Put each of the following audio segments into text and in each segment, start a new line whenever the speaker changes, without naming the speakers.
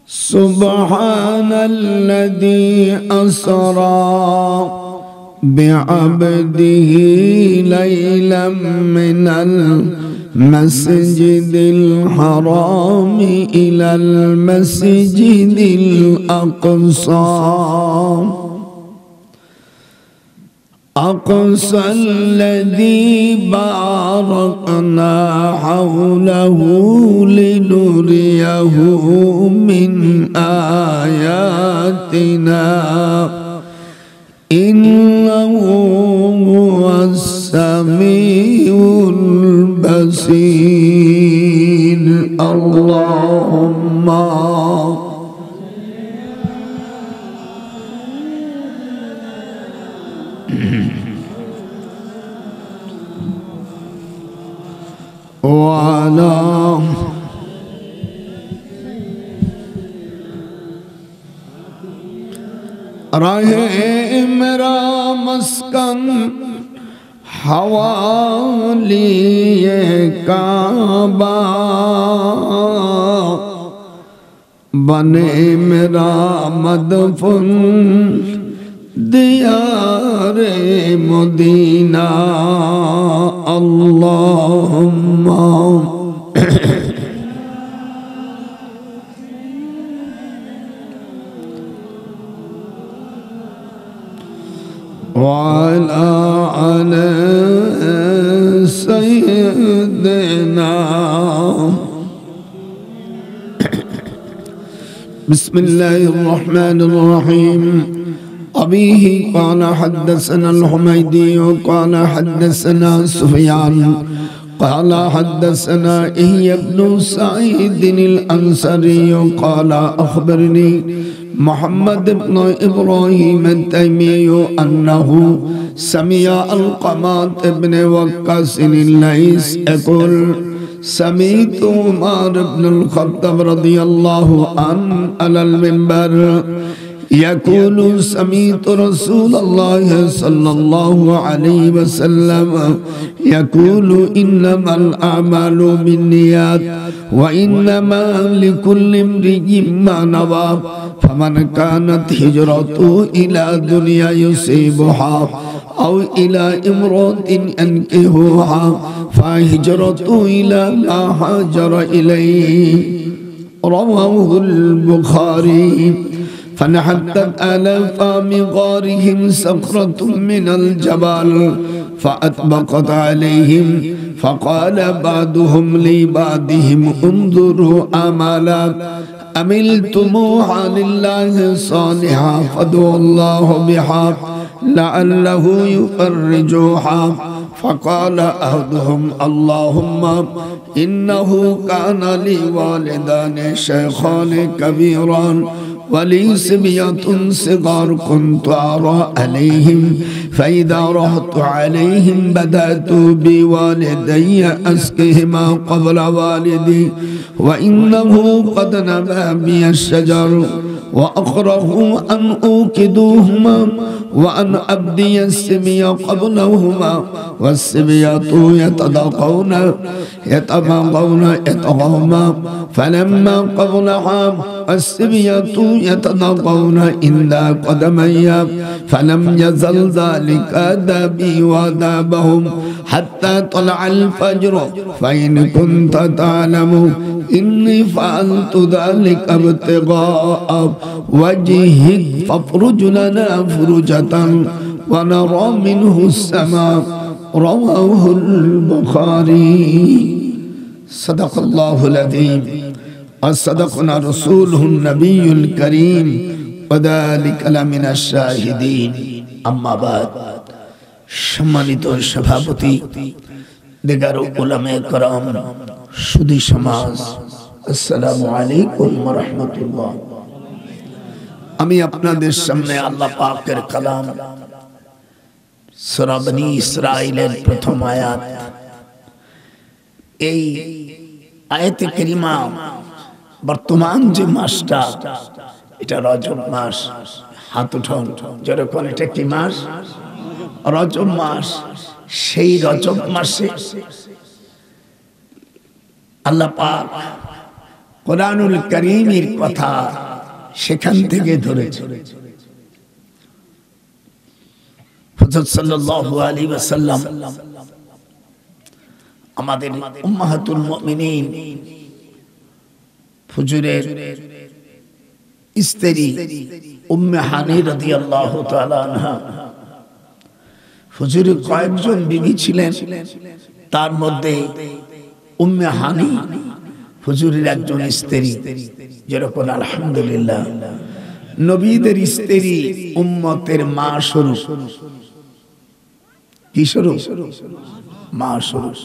سبحان الذي أسرى بعبده ليلا من المسجد الحرام إلى المسجد الأقصى الذي باركنا حوله لنريه من آياتنا إنه هو السميع البصير. اللهم وعلى रहे मेरा मस्कन हवाली काबा बने मेरा मदफन दियारे मदीना। अल्लाहुम्मा وعلى آل سيدنا بسم الله الرحمن الرحيم. أبيه قال حدثنا الحميدي قال حدثنا سفيان قال حدثنا إحيى بن سعيد الأنصاري قال أخبرني محمد بن إبراهيم التيمي أنه سمع القمة بن وقاص الليث يقول سمعت عمر بن الخطاب رضي الله عنه على المنبر يقول سمعت رسول الله صلى الله عليه وسلم يقول إنما الأعمال بالنيات وإنما لكل امرئ ما نوى فمن كانت هجرته إلى دنيا يصيبها أو إلى امرأة ينكحها فهجرته إلى ما هاجر إليه. رواه البخاري. فنحتت على فم غارهم صخرة من الجبل فأطبقت عليهم فقال بعضهم لبعضهم انظروا أعمالا عملتموها لله صالحا فادعوا الله بها لعله يفرجوها. فقال أحدهم اللهم إنه كان لي والدان شيخان كبيران ولي صبية صغار كنت أرى عليهم فإذا رحت عليهم بدأت بوالدي أسقيهما قبل والدي وإنه قد نبى بي الشجر وأكره أن أوكدوهما وأن أبدي السبي قبلهما والسبية يتغاما فلما قبلها السبية يتناقون عند قدمي فلم يزل ذلك دابي ودابهم حتى طلع الفجر فإن كنت تعلم إني فعلت ذلك ابتغاء وجهك فافرج لنا فرجة ونرى منه السماء. رواه البخاري. صدق الله العظيم وصدقنا رسوله النبي الكريم وذلك لمن الشاهدين. أما بعد সম্মানিত সভাপতি দেগারো উলামায়ে کرام সুধী সমাজ আসসালামু আলাইকুম ওয়া রাহমাতুল্লাহ। আমি আপনাদের সামনে আল্লাহ পাকের কালাম সূরা বনী ইসরাঈলের প্রথম আয়াত এই আয়াতে কারিমা বর্তমান যে মাসটা এটা রজব মাস। হাত উঠান যখন এটা কি মাস? রজব মাস। সেই রজব মাসে আল্লাহ পাক কোরআনুল কারীমের কথা সেখান থেকে ধরেছে। হযরত সাল্লাল্লাহু আলাইহি ওয়াসাল্লাম আমাদের উম্মাহাতুল মুমিনিন হুজুরের স্ত্রী উম্মে হানি রাদিয়াল্লাহু তাআলা আনহা, হুজুরের কয়েকজন বিবি ছিলেন, তার মধ্যে উম্মে হানি হুজুরের একজন স্ত্রী। যেরকম আলহামদুলিল্লাহ নবীদের স্ত্রী উম্মতের মা স্বরূপ। কি স্বরূপ? মা স্বরূপ।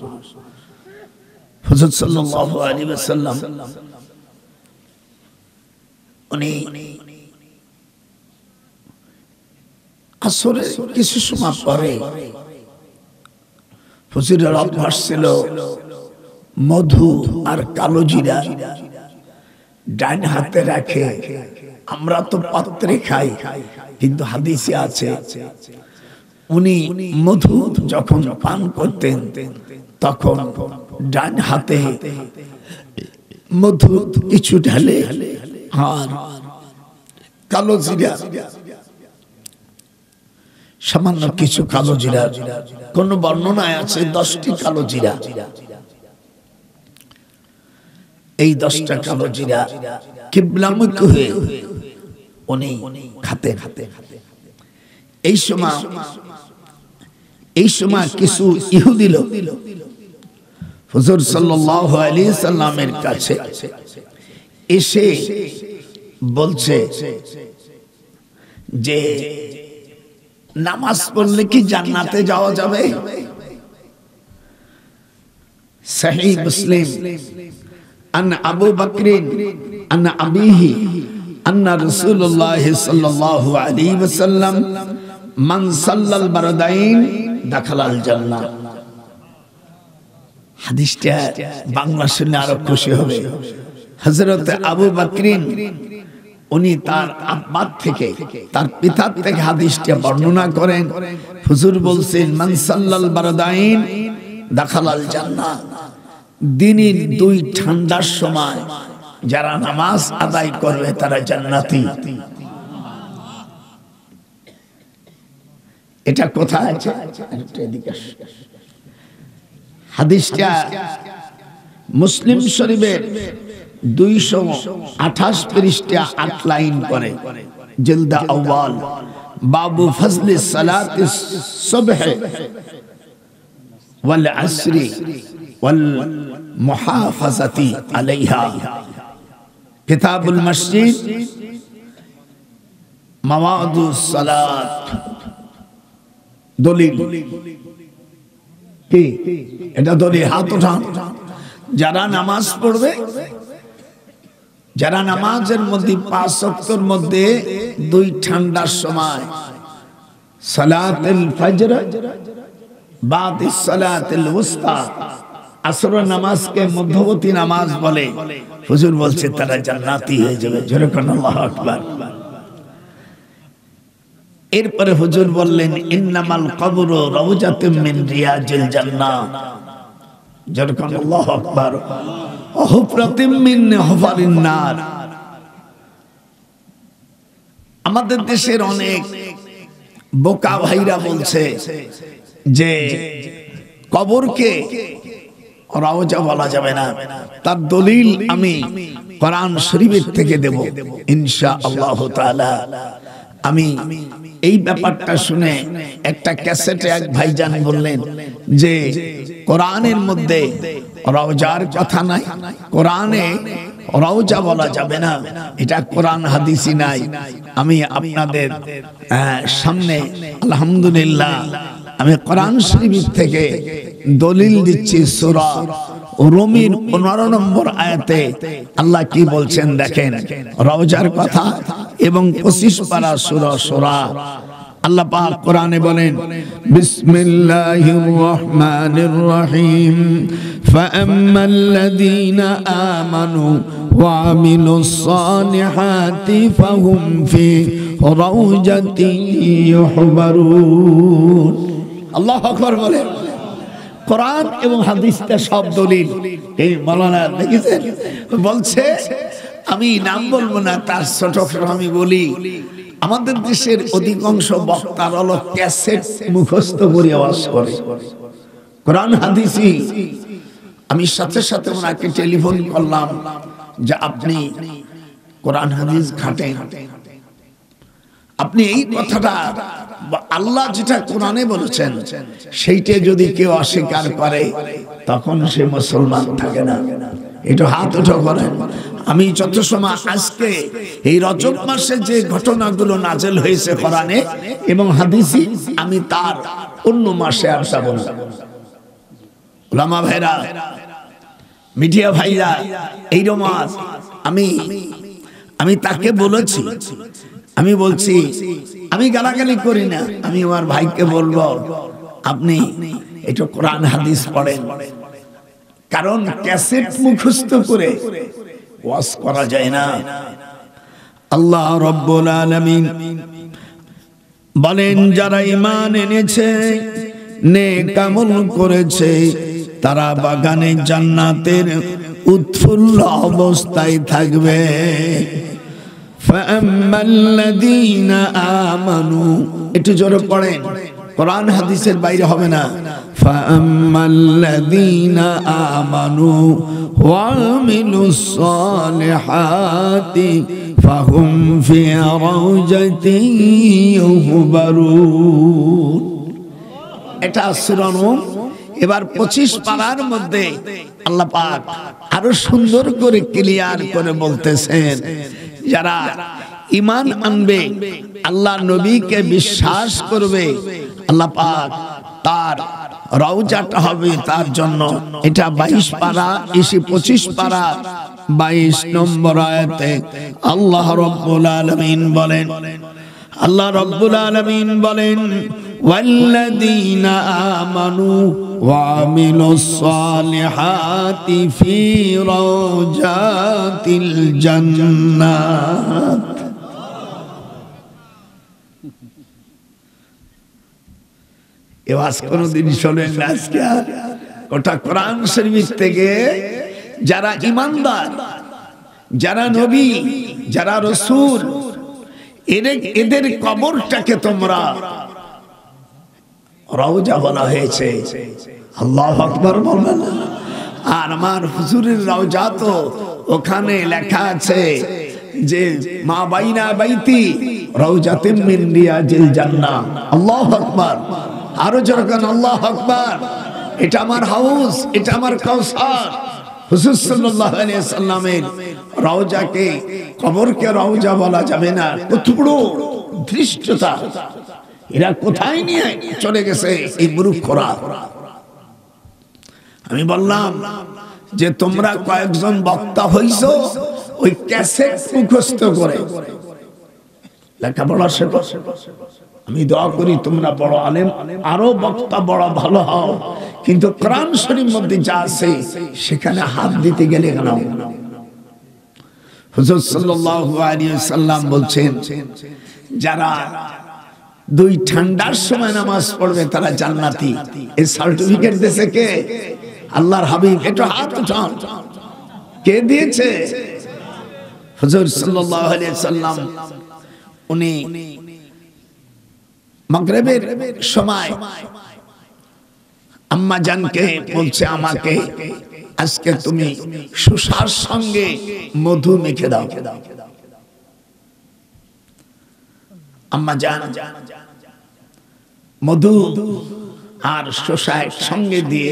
হযরত সাল্লাল্লাহু আলাইহি ওয়াসাল্লাম উনি আসরে কিছু সময় পরে হুজুরের অভ্যাস ছিল মধু আর কালো জিরা ডান হাতে রাখে। আমরা তো পাত্রে খাই, কিন্তু হাদিসে আছে উনি মধু যখন পান করতেন তখন ডান হাতে মধু কিছু ঢালে আর কালো জিরা, সামান্য কিছু কালো জিরা, কোন বর্ণনায় আছে 10টি কালো জিরা। এই 10টা কালো জিরা কিবলামুখী হয়ে উনি খাতে খাতে এই সময় কিছু ইহুদি লোক হুজুর সাল্লাল্লাহু আলাইহি সাল্লামের কাছে এসে বলছে যে নামাজ পড়লে কি জান্নাতে যাওয়া যাবে? সহিহ মুসলিম আন আবু বকরিন আন আবিহি আন্না রাসূলুল্লাহ সাল্লাল্লাহু আলাইহি ওয়াসাল্লাম মান সাল্লাল বারদাইন দাখালাল জান্নাহ। হাদিসটা বাংলা শুনে আরো খুশি হবে। হযরত আবু বকরিন উনি তার আব্বা থেকে, তার পিতা থেকে হাদিসটা বর্ণনা করেন। হুজুর বলছেন মান সাল্লাল বারদাইন দাখালাল জান্নাহ। দিনের 2 ঠান্ডার সময় যারা নামাজ আদায় করবে তারা জান্নাতি। এটা কোথায় আছে? হাদিসটা মুসলিম শরীফের 228 পৃষ্ঠা 8 লাইন করে জিলদা আউয়াল বাবু ফজলি সালাতি সুবহ ওয়াল আসরি ওয়াল মুহাফাজাতি আলাইহা, কিতাবুল মসজিদ মাওয়াদুস সালাত। দলিল কি? এটা দলিল। হাত উঠান যারা নামাজ পড়বে, যারা নামাজের মধ্যে 5 ওয়াক্তের মধ্যে 2 ঠান্ডার সময় সালাতুল ফজর বাদিস সালাতুল উস্তা, আসর নামাজকে মধ্যবর্তী নামাজ বলে। হুজুর বলছে তারা জান্নাতি হয়ে যাবে। যেরকম আল্লাহু আকবার। এরপরে হুজুর বললেন ইন্নামাল কবরু রাউজাতুম মিন রিয়াজিল জান্নাহ। যেরকম আল্লাহু আকবার। হুফরাতুম মিন হুফারিন নার। আমাদের দেশের অনেক বোকা ভাইরা বলছে যে কবরকে রাউজা বলা যাবে না। তার দলিল আমি কোরআন শরীফের থেকে দেব ইনশাআল্লাহ তাআলা। আমি এই ব্যাপারটা শুনে একটা ক্যাসেটে এক ভাইজান বললেন যে কোরআনের মধ্যে রওজার কথা নাই, কোরআনে রওজা বলা যাবে না, এটা কোরআন হাদিসই নাই। আমি আপনাদের সামনে আলহামদুলিল্লাহ আমি কোরআন শরীফ থেকে দলিল দিচ্ছি। সূরা রুমির 15 নম্বর আয়াতে আল্লাহ কি বলছেন দেখেন রওজার কথা, এবং 25 পারা সূরা সূরা আল্লাহ পাক কোরআনে বলেন বিসমিল্লাহির রহমানির রহিম ফাআম্মাল্লাযীনা আমানু ওয়া আমিলুস সালিহাতি ফাহুম ফি রাউজাতিন ইউহবারুন। আল্লাহু আকবার বলেন। কোরআন এবং হাদিসটা সব দলিল। এই মাওলানা দেখেছেন বলছে, আমি নাম বলবো না, তার ছোট আমি বলি, আমাদের দেশের অধিকাংশ বক্তার হলো ক্যাসেট মুখস্থ করে আওয়াজ করে, কোরআন হাদিসই। আমি সাথে সাথে ওনাকে টেলিফোন করলাম যে আপনি কোরআন হাদিস ঘাটেন, আপনি এই কথাটা আল্লাহ যেটা কোরআনে বলেছেন সেইটা যদি কেউ অস্বীকার করে তখন সে মুসলমান থাকে না। এটা হাত উঠে করেন। আমি যত সময় আজকে এই রজব মাসে যে ঘটনাগুলো নাজেল হয়েছে কোরআনে এবং হাদিসে, আমি তার অন্য মাসে আর যাব না। ওলামা ভাইরা, মিডিয়া ভাইরা, এই রমাজ আমি তাকে বলেছি, আমি বলছি, আমি গালাগালি করি না, আমি আমার ভাইকে বলবো আপনি একটু কোরআন হাদিস পড়েন, কারণ ক্যাসেট মুখস্থ করে ওয়াজ করা যায় না। আল্লাহ রাব্বুল আলামিন বলেন, যারা ঈমান এনেছে, নেক আমল করেছে, তারা বাগানে জান্নাতের উৎফুল্ল অবস্থায় থাকবে। ফাআম্মাল্লাযীনা আমানু, একটু জোরে পড়েন, কোরআন হাদিসের বাইরে হবে না। ফাআম্মাল্লাযীনা আমানু ওয়া আমিলুস সালিহাতি ফাহুম ফি রাউজাতিন ইউহবারুন। এটা সূরা নূর। এবার 25 পারার মধ্যে আল্লাহ পাক আরো সুন্দর করে ক্লিয়ার করে বলতেছেন, যারা ঈমান আনবে, আল্লাহ নবীকে বিশ্বাস করবে, আল্লাহ পাক তার রওজাটা হবে তার জন্য। এটা 22 পারা, 25 পারা 22 নম্বর আয়াতে আল্লাহ রাব্বুল আলামিন বলেন, আল্লাহ রাব্বুল আলামিন বলেন, ওয়াল্লাযীনা আমানু ওয়া আমিলুস সালিহাতি ফি রাওজাতিল জান্নাত। এ ওয়াজ কোনদিন শোনেন না আজকে? ওটা কোরআন শরীফ থেকে। যারা ঈমানদার, যারা নবী, যারা রাসূল, এদের কবরটাকে তোমরা রওজা বলা হয়েছে। আল্লাহু আকবার বলবেন। আর আমার হুজুরের রওজা তো ওখানে লেখা আছে যে মা বাইনা বাইতি রওজাতুম মিন রিয়াজিল জান্নাহ। আল্লাহু আকবার, আরো জোরে বলেন আল্লাহু আকবার। এটা আমার হাউস, এটা আমার কাউসার। হুজুর সাল্লাল্লাহু আলাইহি সাল্লামের রওজাকে, কবরকে রওজা বলা যাবে না। কত বড় ধৃষ্টতা! এরা কোথায় নিয়ে চলে গেছে এই মূর্খরা? আমি বললাম যে তোমরা কয়েকজন বক্তা হইছো ওই ক্যাসেট মুখস্থ করে, লেখাপড়া শেখো। আমি দোয়া করি তোমরা বড় আলেম, আরো বক্তা বড় ভালো হও, কিন্তু কোরআন শরীফের মধ্যে যা আছে সেখানে হাত দিতে গেলে কেন? হুজুর সাল্লাল্লাহু আলাইহি সাল্লাম বলছেন, যারা দুই ঠান্ডার সময় নামাজ পড়বে তারা জান্নাতি। এই সার্টিফিকেট দিয়েছে কে? আল্লাহর হাবিব। এটা হাত উঠান, কে দিয়েছে? হুজুর সাল্লাল্লাহু আলাইহি সাল্লাম। উনি মাগরিবের সময় আম্মা জানকে বলছে, আমাকে আজকে তুমি শসার সঙ্গে মধু মেখে দাও। আম্মা জান মধু আর শসা সঙ্গে দিয়ে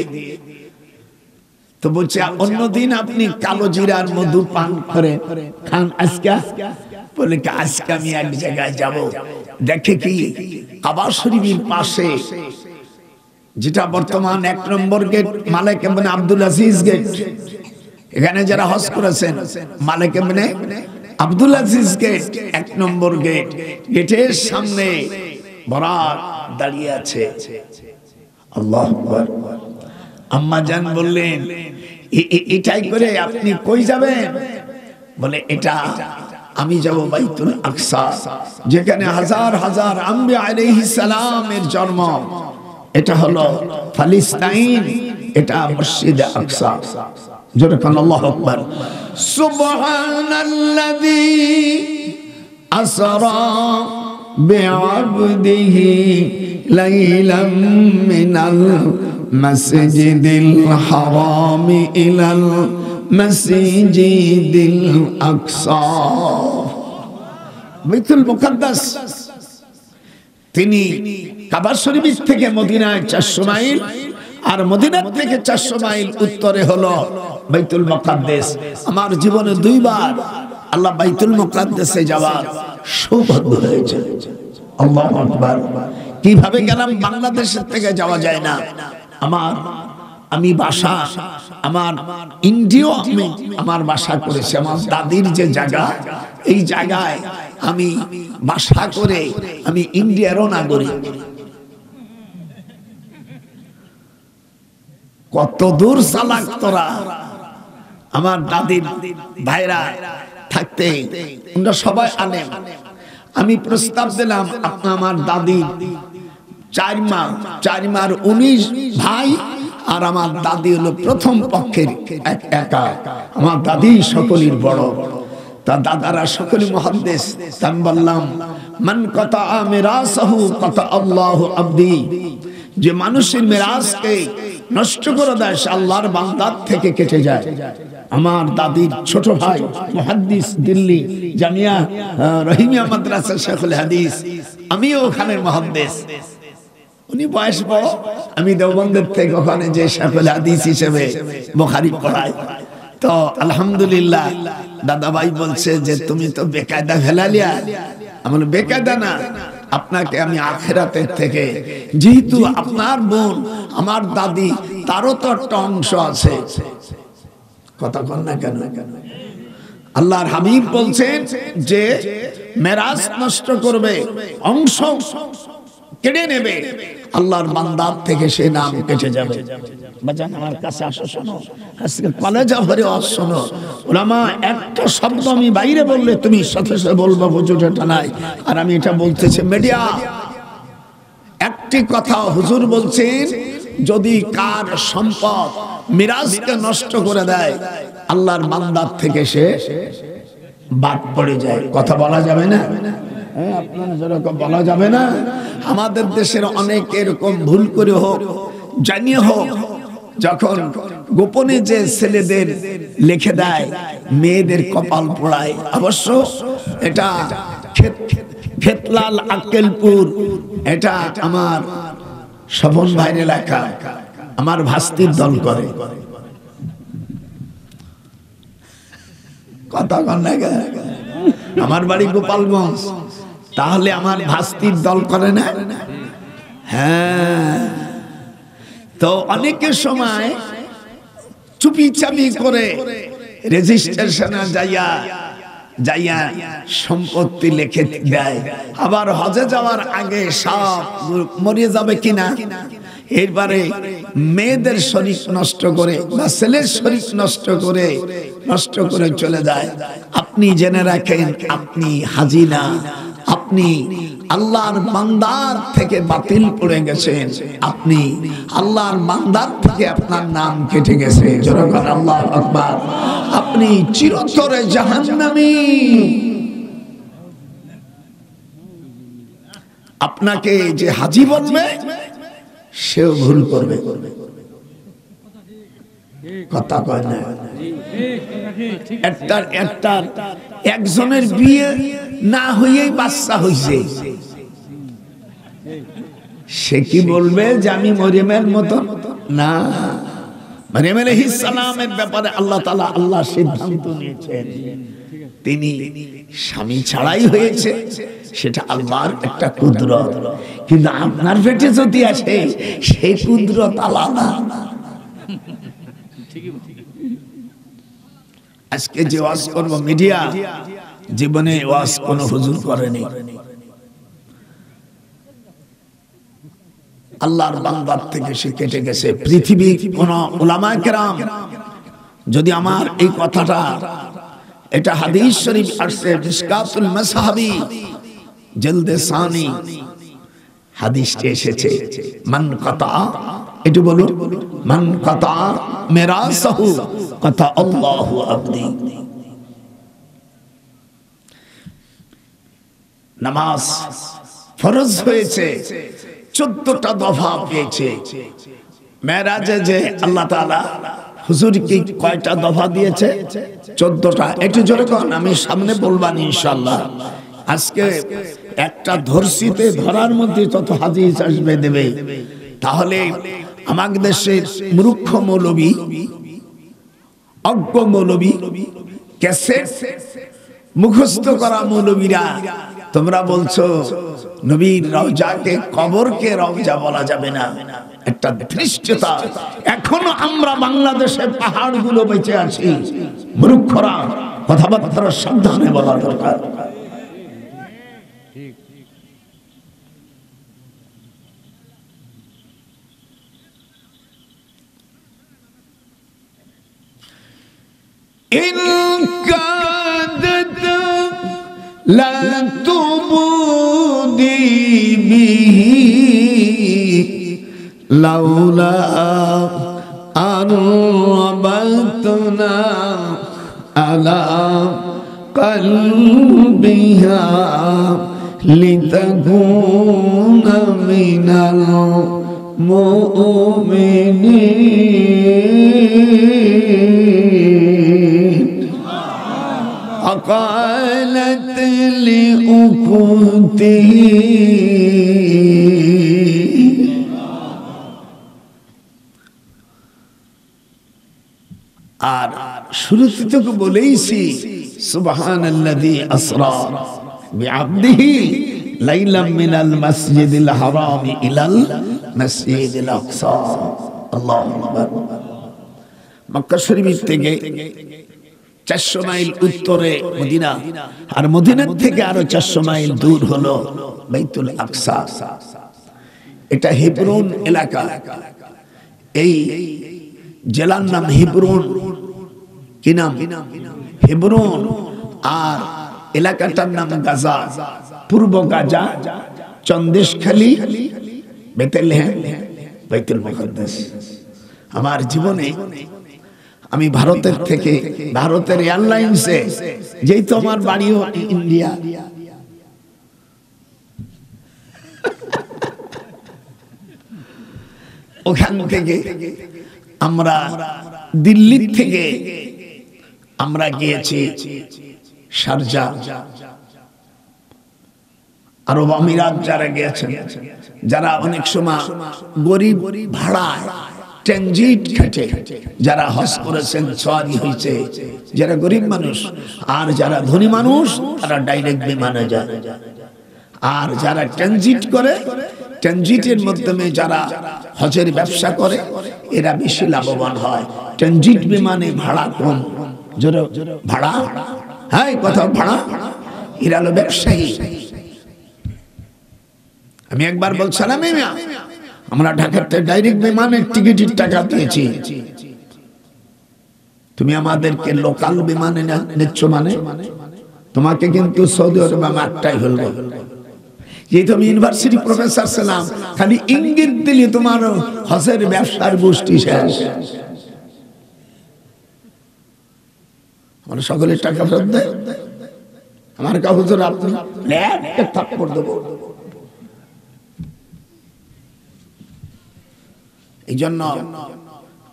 তো বলছে, অন্যদিন আপনি কালো জিরার মধু পান করে খান, আজকে বলে আজকে আমি এক জায়গায় যাব, দেখে কি কাবা শরীফের পাশে, যেটা বর্তমান 1 নম্বর গেট মালিক ইবনে আব্দুল আজিজ গেট, এখানে যারা হজ করেছেন মালিক ইবনে আব্দুল আজিজ গেট 1 নম্বর গেট, গেটের সামনে বরাত দাঁড়িয়ে আছে। আল্লাহু আকবার। আম্মা জান বললেন, এটাই করে আপনি কই যাবেন? বলে, এটা আমি যাব বাইতুল আকসা, যেখানে হাজার হাজার আম্বিয়া আলাইহিস সালামের জন্ম। এটা হলো ফিলিস্তিন, এটা মসজিদে আকসা। জোরে বলেন আল্লাহু আকবার। সুবহানাল্লাযী আসরা বিআবদিহি লাইলাম মিনাল মাসজিদিল হারাম ইলাল মাসজিদিল আকসা। বাইতুল মুকাদ্দাস তিনি কাবা শরীফ থেকে মদিনায় 400 মাইল, আর মদিনা থেকে 400 মাইল উত্তরে হলো বাইতুল মুকাদ্দাস। আমার জীবনে 2 বার আল্লাহ বাইতুল মুকাদ্দাসে যাওয়ার সৌভাগ্য হয়েছে। আল্লাহু আকবার। কিভাবে গেলাম? বাংলাদেশের থেকে যাওয়া যায় না। আমি বাসা, আমার ইন্ডিয়া, আমার বাসা করেছে আমার দাদির যে জায়গা, এই জায়গায় আমি বাসা করে আমি ইন্ডিয়ারও নাগরিক। কত দূর চালাক তোরা! আমার দাদির ভাইরা থাকতে আমরা সবাই আলেম। আমি প্রস্তাব দিলাম, আমার দাদি 4 মার 19 ভাই, আর আমার দাদি হলো প্রথম পক্ষের একা। আমার দাদি সকলের বড়, তা দাদারা সকলে মুহাদ্দিস। আমি বললাম, মান কাতা মিরাসাহু কাতা আল্লাহু আবদি, যে মানুষের মিরাসকে নষ্ট করে দেয় সে আল্লাহর বান্দার থেকে কেটে যায়। আমার দাদির ছোট ভাই মুহাদ্দিস, দিল্লি জামিয়া রহিমিয়া মাদ্রাসা শেখুল হাদিস, আমিও ওখানে মুহাদ্দিস। উনি বয়স বড়, আমি দেওবন্দের থেকে ওখানে যে শেখুল হাদিস হিসেবে বুখারী পড়াই। তো আলহামদুলিল্লাহ দাদা ভাই বলছে যে তুমি তো বেকায়দা ফেলালিয়া। আমি বলি বেকায়দা না, আপনাকে আমি আখিরাতের থেকে, যেহেতু আপনার বোন আমার দাদি, তারও তো একটা অংশ আছে। কথা কন না কেন? আল্লাহর হাবিব বলছেন যে মেরাজ নষ্ট করবে, অংশ কেড়ে নেবে, আল্লাহর বান্দার থেকে সে নাম কেটে যাবে। বাজান আমার কাছে আসো, শোনো, আজকে কলেজা ভরে শোনো। ওলামা একটা শব্দ আমি বাইরে বললে তুমি সাথে সাথে বলবো হুজুর এটা নাই, আর আমি এটা বলতেছি মিডিয়া। একটি কথা হুজুর বলছেন, যদি কার সম্পদ মিরাজকে নষ্ট করে দেয়, আল্লাহর বান্দার থেকে সে বাদ পড়ে যায়। কথা বলা যাবে না? আপনারা যেরকম বলা যাবে না। আমাদের দেশের অনেক এরকম ভুল করে হোক জানিয়ে হোক, যখন গোপনে যে ছেলেদের লিখে দেয় মেয়েদের কপাল পোড়ায়। অবশ্য এটা খেতলাল আক্কেলপুর, এটা আমার স্বপন ভাইয়ের এলাকা, আমার ভাস্তির দল করে। কথা কন না? আমার বাড়ি গোপালগঞ্জ, তাহলে আমার ভাস্তির দল করে না? হ্যাঁ। তো অনেকের সময় চুপি চাপি করে রেজিস্ট্রেশনে যাইয়া সম্পত্তি লিখে দেয়। আবার হজে যাওয়ার আগে সব মরে যাবে কিনা, এরপরে মেয়েদের শরীর নষ্ট করে বা ছেলের শরীর নষ্ট করে চলে যায়। আপনি জেনে রাখেন, আপনি হাজি না, আপনি আল্লাহর বান্দার থেকে বাতিল পড়ে গেছেন, আপনি আল্লাহর বান্দার থেকে আপনার নাম কেটে গেছে। জোরে বলেন আল্লাহু আকবার। আপনি চিরতরে জাহান্নামী। আপনাকে যে হাজি বলবে সেও ভুল করবে। কথা কয় না? একজনের বিয়ে না হয়েই বাচ্চা হয়েছে, সে কি বলবে যে আমি মরিয়মের মতো? না, মরিয়ম আলাইহিস সালামের ব্যাপারে আল্লাহ তাআলা সিদ্ধান্ত নিয়েছেন, তিনি স্বামী ছাড়াই হয়েছে, সেটা আল্লাহর একটা কুদরত। কিন্তু আপনার পেটে যদি আসে সেই কুদরত আলাদা। আজকে যে ওয়াজ করব মিডিয়া, জীবনে ওয়াজ কোন হুজুর করেনি। আল্লাহর বান্দার থেকে সে কেটে গেছে। পৃথিবী কোন উলামায়ে কেরাম যদি আমার এই কথাটা, এটা হাদিস শরীফ আসছে মিশকাতুল মাসহাবি জলদে সানি হাদিসে এসেছে মান কাতা, একটু বলুন, মান কাতা মিরাসাহু কাতা আল্লাহু আবদি। নামাজ ফরজ হয়েছে, 14টা দফা পেয়েছে। মেরাজে যে আল্লাহ তাআলা হুজুরকে কয়টা দফা দিয়েছে? 14টা। একটু জোরে কন, আমি সামনে বলবানি ইনশাআল্লাহ। আজকে একটা ধর্ষিতে ধরার মধ্যে যত হাদিস আসবে দেবে, তাহলে আমাদের দেশের মূর্খ মৌলবী, অজ্ঞ মৌলবী, ক্যাসেট মুখস্থ করা মৌলবীরা, তোমরা বলছো নবীর রওজাকে কবরকে রওজা বলা যাবে না। একটা ধৃষ্টতা। এখনো আমরা বাংলাদেশের পাহাড়গুলো বেঁচে আছি। মূর্খরা কথাবার্তা সাবধানে বলা দরকার। إن كادت لتبدي به لولا أن ربطنا على قلبها لتكون من المؤمنين قالت لأخته আর শুরুতে তো বলেইছি সুবহানাল্লাযী আসরা বিআবদিহি লাইলাম মিনাল মাসজিদিল হারাম ইলাল মাসজিদিল আকসা। আল্লাহু আকবার। মক্কা শরীফ থেকে 400 মাইল উত্তরে মদিনা, আর মদিনা থেকে আরো 400 মাইল দূর হলো বাইতুল আকসা। এটা হেব্রন এলাকা। এই জেলার নাম হেব্রন। কি নাম? হেব্রন। আর এলাকাটার নাম গাজা, পূর্ব গাজা, চন্দেশখালী, বেতেলহেম, বাইতুল মুকদ্দাস। আমার জীবনে আমি ভারতের থেকে, ভারতের এয়ারলাইন্সে, যেহেতু আমার বাড়িও ইন্ডিয়া, ওখান থেকে আমরা দিল্লি থেকে আমরা গিয়েছি শারজা, আরব আমিরাত। যারা গিয়েছেন, যারা অনেক সময় গরিব ভাড়ায় ট্রানজিট খেটে যারা হজ করেছেন, সওয়ারি হয়েছে, যারা গরিব মানুষ, আর যারা ধনী মানুষ তারা ডাইরেক্ট বিমানে যায়। আর যারা ট্রানজিট করে, ট্রানজিটের মাধ্যমে যারা হজের ব্যবসা করে, এরা বেশি লাভবান হয়। ট্রানজিট বিমানে ভাড়া কম, ভাড়া, হ্যাঁ কথা ভাড়া, এরা হলো ব্যবসায়ী। আমি একবার বলছিলাম, আমরা ঢাকার থেকে ডাইরেক্ট বিমানের টিকিটের টাকা দিয়েছি, তুমি আমাদেরকে লোকাল বিমানে নিচ্ছ, মানে তোমাকে কিন্তু সৌদি আরবে একটাই হলো। যেহেতু আমি ইউনিভার্সিটি প্রফেসর ছিলাম, খালি ইঙ্গিত দিলে তোমার হজের ব্যবসার গোষ্ঠী শেষ। আমরা সকলের টাকা ফেরত দেয়। আমার কাছে আপনি একটা থাপ্পড় দেবো। এই জন্য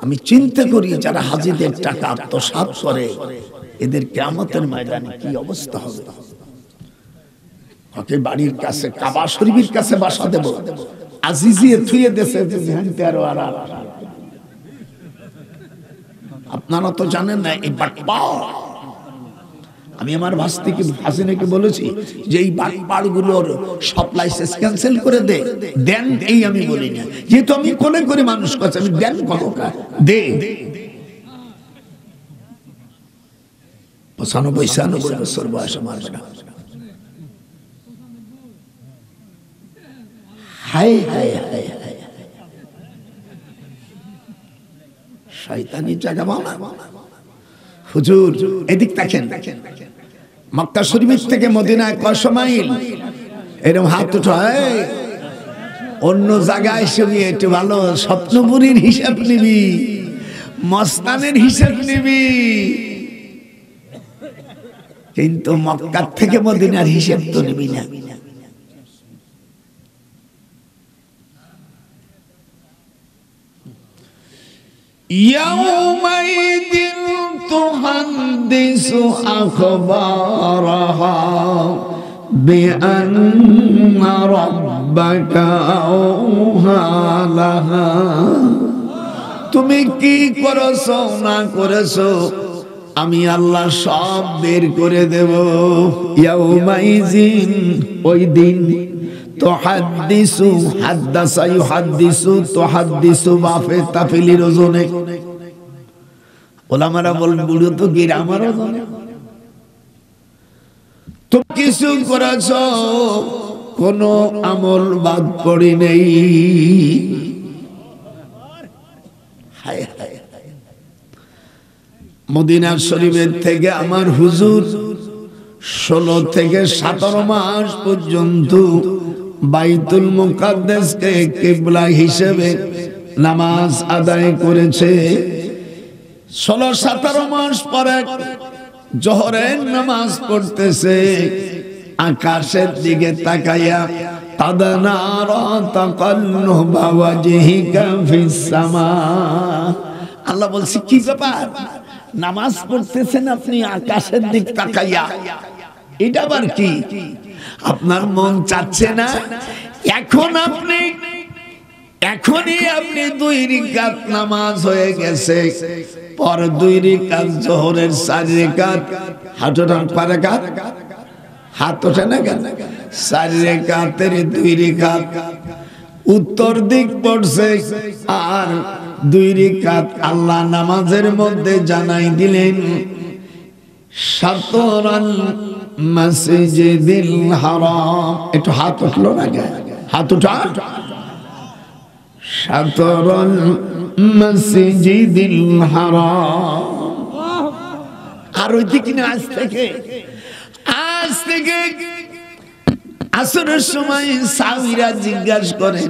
আমি চিন্তা করি, যারা হাজিদের টাকা আত্মসাৎ করে, এদের কিয়ামতের ময়দানে কি অবস্থা হবে। ওকে বাড়ির কাছে, কাবা শরীফের কাছে বাসা দেব, আজিজিয়ে থুয়ে দেশে আপনারা তো জানেন না এই বাটপাড়। আমি আমার ভাস্তিকে হাসিনাকে বলেছি যে এই বাটপাড় গুলোর সব লাইসেন্স ক্যান্সেল করে দেন। এই আমি বলি না, যেহেতু আমি কোলে করে মানুষ করছি, আমি দেন কতটা দে। 95-96 বছর বয়স আমার বেটা। হায় হায় হায় হায়, শয়তানি জায়গা মামা। হুজুর এদিক দেখেন, মক্কা শরীফ থেকে মদিনায় কয়শো মাইল? এরকম হাত উঠায় অন্য জায়গায় শুয়ে একটু ভালো স্বপ্নপুরীর হিসাব নিবি, মস্তানের হিসাব নিবি, কিন্তু মক্কা থেকে মদিনার হিসাব তো নিবি না। ইয়াউমাইদিন তুহাদ্দিসু আখবারাহা বিআন্না রাব্বাকা আওহা লাহা। তুমি কি করেছো না করেছো আমি আল্লাহ সব বের করে দেব। ইয়াউমাইজিন ওই দিন, তুহাদ্দিসু হাদ্দাসা ইউহাদ্দিসু তুহাদ্দিসু বাফে তাফিলির ওজনে। ওলামারা বলেন বুড়ো তো গ্রামের ওজনে। তো কিছু করেছো, কোন আমল বাদ পড়ি নেই। হায় হায়, মদিনা শরীফের থেকে আমার হুজুর 16 থেকে 17 মাস পর্যন্ত বাইতুল মুকাদ্দাসকে কিবলা হিসেবে নামাজ আদায় করেছে। 16-17 মাস পরে জোহরের নামাজ পড়তেছে, আকাশের দিকে তাকাইয়া তাদনারা তাকাল্লুবা ওয়াজহিকা ফিস সামা। আল্লাহ বলছে কি ব্যাপার, নামাজ পড়তেছেন আপনি আকাশের দিক তাকাইয়া, এটা আবার কি? আপনার মন চাচ্ছে না এখনই আপনি 2 রাকাত নামাজ হয়ে গেছে, পর 2 রাকাত জোহরের 4 রাকাত হাত ওঠান, কয় রাকাত হাত ওঠে না কেন? 4 রাকাতের 2 রাকাত উত্তর দিক পড়ছে, আর 2 রাকাত আল্লাহ নামাজের মধ্যে জানাই দিলেন শাতরাল মসজিদিল হারাম। একটু হাত উঠলো না কেন? হাত উঠা। শাতরাল মসজিদিল হারাম। আর ওই দিকে না, আজ থেকে আসরের সময় সাহাবীরা জিজ্ঞাসা করেন,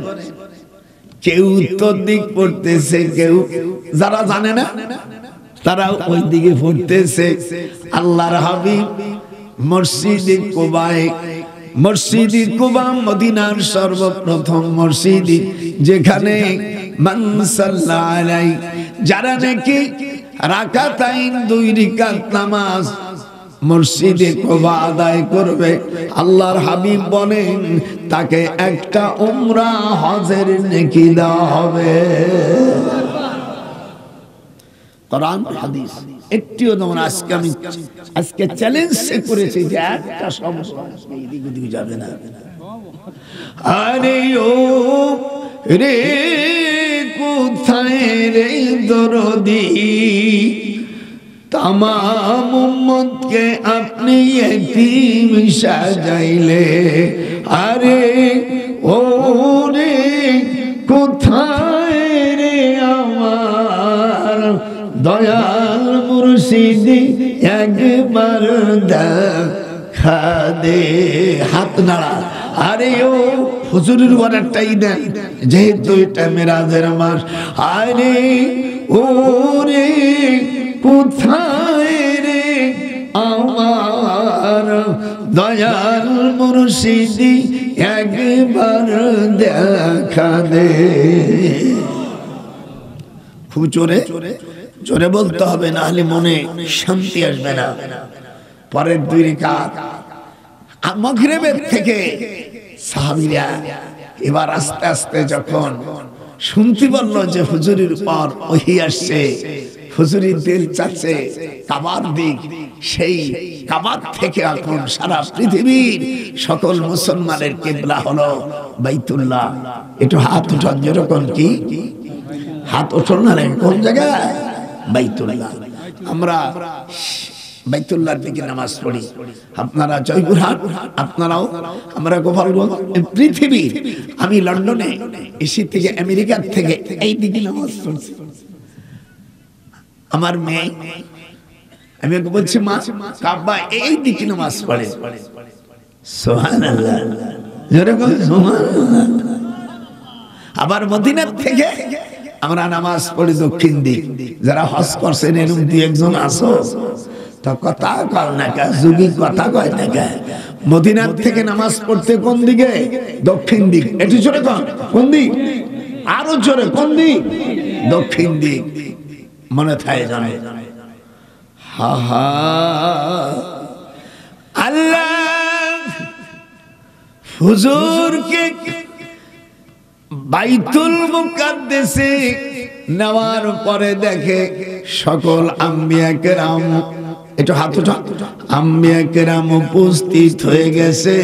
কেউ উত্তর দিক পড়তেছে, কেউ যারা জানে না তারা ওই দিকে পড়তেছে। আল্লাহর হাবিব মসজিদে কুবা মদিনার সর্বপ্রথম মসজিদ, যেখানে মান সাল্লা আলাই, যারা নাকি রাকাতাইন 2 রাকাত নামাজ মসজিদে কুবা আদায় করবে, আল্লাহর হাবিব বলেন তাকে একটা উমরা হজের নেকি দেওয়া হবে। কোরআন হাদিস একটিও যেমন আজকে চ্যালেঞ্জ করেছি যে একটা শব্দ এদিক ওদিক যাবে না। আরে ও রে কোথায় রে দরদি, তামাম উম্মতকে আপনি এতিম সাজাইলে। আরে ও রে কোথায় রে আমার দয়াল মুর্শিদি, একবার দেখা দে। হাত নাড়া। আরে ও হুজুরের অর্ডারটাই দেন, যেহেতু এটা মেরাজের মাস। আরে ও রে কোথায় রে আমার দয়াল মুর্শিদি, একবার দেখা দে। খুব জোরে জোরে বলতে হবে, না হলে মনে শান্তি আসবে না। পরের 2 রাকাত মাগরিবের থেকে সাহাবীরা এবার আস্তে আস্তে যখন শুনতে বলল যে হুজুরের পর ওহী আসছে, হুজুরের দিল চাচ্ছে কাবার দিক, সেই কাবার থেকে এখন সারা পৃথিবীর সকল মুসলমানের কিবলা হলো বাইতুল্লাহ। একটু হাত উঠান, যেরকম কি হাত উঠান না, কোন জায়গায়? বাইতুল্লাহ। আমরা বাইতুল্লাহর দিকে নামাজ পড়ি, আপনারা জয়পুরহাট, আপনারাও, আমরা গোপালগঞ্জ, পৃথিবীর, আমি লন্ডনে এসি থেকে আমেরিকার থেকে এই দিকে নামাজ পড়ছি। আমার মেয়ে, আমি ওকে বলছি মা কাবা এই দিকে নামাজ পড়ে। সুবহানাল্লাহ, যেরকম সুবহানাল্লাহ। আবার মদিনার থেকে আমরা নামাজ পড়ি দক্ষিণ দিক। যারা হজ করছেন এরকম দুই একজন আসো তো কথা কয় না কে, যুগী কথা কয় না কে। মদিনার থেকে নামাজ পড়তে কোন দিকে? দক্ষিণ দিক। একটু জোরে কন, কোন দিক? আরো জোরে, কোন দিক? দক্ষিণ দিক। মনে থাকে জানে? হা হা আল্লাহ হুজুরকে বাইতুল মুকাদ্দাসে নেওয়ার পরে দেখে সকল আম্বিয়া কেরাম, একটু হাত উঠা, আম্বিয়া কেরাম উপস্থিত হয়ে গেছে,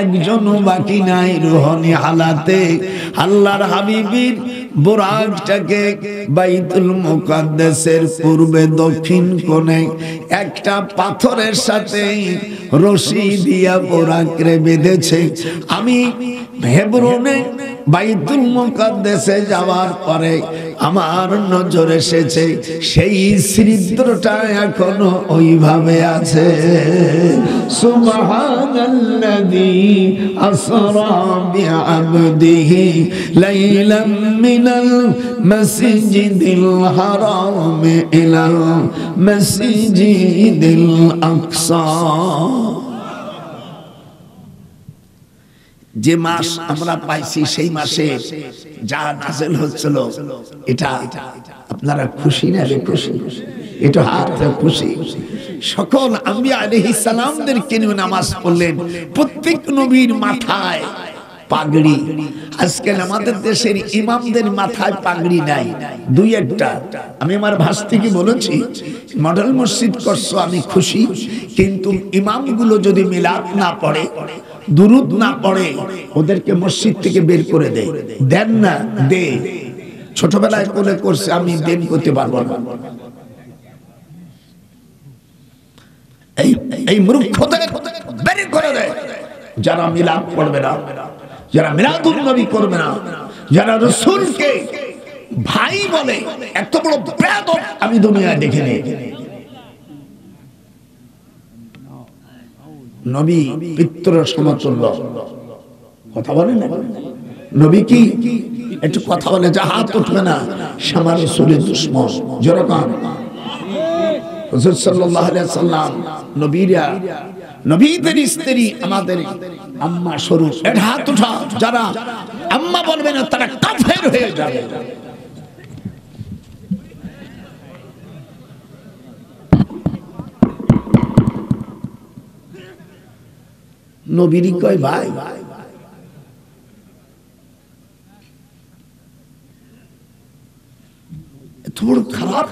একজনও বাকি নাই রুহানি হালাতে। আল্লাহর হাবিবের বুরাকটাকে বাইতুল মুকাদ্দাসের পূর্বে দক্ষিণ কোণে একটা পাথরের সাথে রশি দিয়া বুরাকরে বেঁধেছে। আমি হেবরনে বাইতুল মুকাদ্দাসে যাওয়ার পরে আমার নজর এসেছে সেই ছিদ্রটা এখনো ওইভাবে আছে। সুবহানাল্লাযী আসরা বিআবদিহি লাইলাম মিনাল মাসজিদিল হারাম ইলাল মাসজিদিল আকসা। যে মাস আমরা পাইছি সেই মাসে যা নাযিল হচ্ছিল, এটা আপনারা খুশি না? খুশি? এটা হাতে খুশি। সকল আম্বিয়া আলাইহিস সালামদেরকে নিয়ে নামাজ পড়লেন। প্রত্যেক নবীর মাথায় পাগড়ি। আজকে আমাদের দেশের ইমামদের মাথায় পাগড়ি নাই, দুই একটা। আমি আমার ভাস্তিকে বলেছি, মডেল মসজিদ করছো আমি খুশি, কিন্তু ইমামগুলো যদি মিলাদ না পড়ে, দুরুদ না পড়ে, ওদেরকে মসজিদ থেকে বের করে দেয়। দেন না, দে। ছোটবেলায় কোলে করছে, আমি দেন করতে পারবো না। এই মূর্খদের বের করে দেয়। যারা মিলাদ পড়বে না, যারা মিলাদুন নবী করবে না, যারা রাসূলকে ভাই বলে, এত বড় বেয়াদব আমি দুনিয়ায় দেখিনি। নবী পিতরের সমতুল্য, কথা বলে না? নবী কি একটু কথা বলে যা হাত উঠবে না, শামা রাসূলের দুশমন। যেরকম হুজুর সাল্লাল্লাহু আলাইহি ওয়াসাল্লাম নবীরা, নবীদের স্ত্রী আমাদের আম্মা স্বরূপ। এটা হাত উঠা, যারা আম্মা বলবে না তারা কাফের হয়ে যাবে। নবীরই কয় ভাই। এত বড় খারাপ।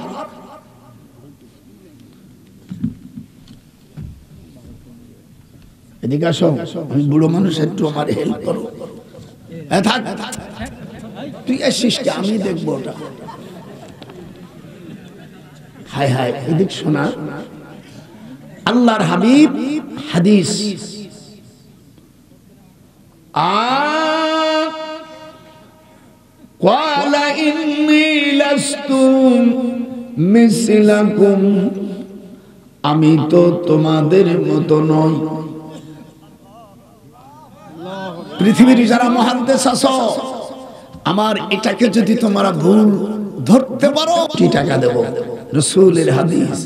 এদিকে আসো, আমি বুড়ো মানুষ, একটু আমার হেল্প করো। তুই আসিস, আমি দেখবো ওটা। হায় হায়, এদিক শোনা। আল্লাহর হাবিব হাদিস, ক্বালা ইন্নী লাস্তু মিসলাকুম, আমি তো তোমাদের মতো নই। পৃথিবীর যারা মুহাদ্দিস আছো, আমার এটাকে যদি তোমরা ভুল ধরতে পারো, কি টাকা দেব। রাসূলের হাদিস,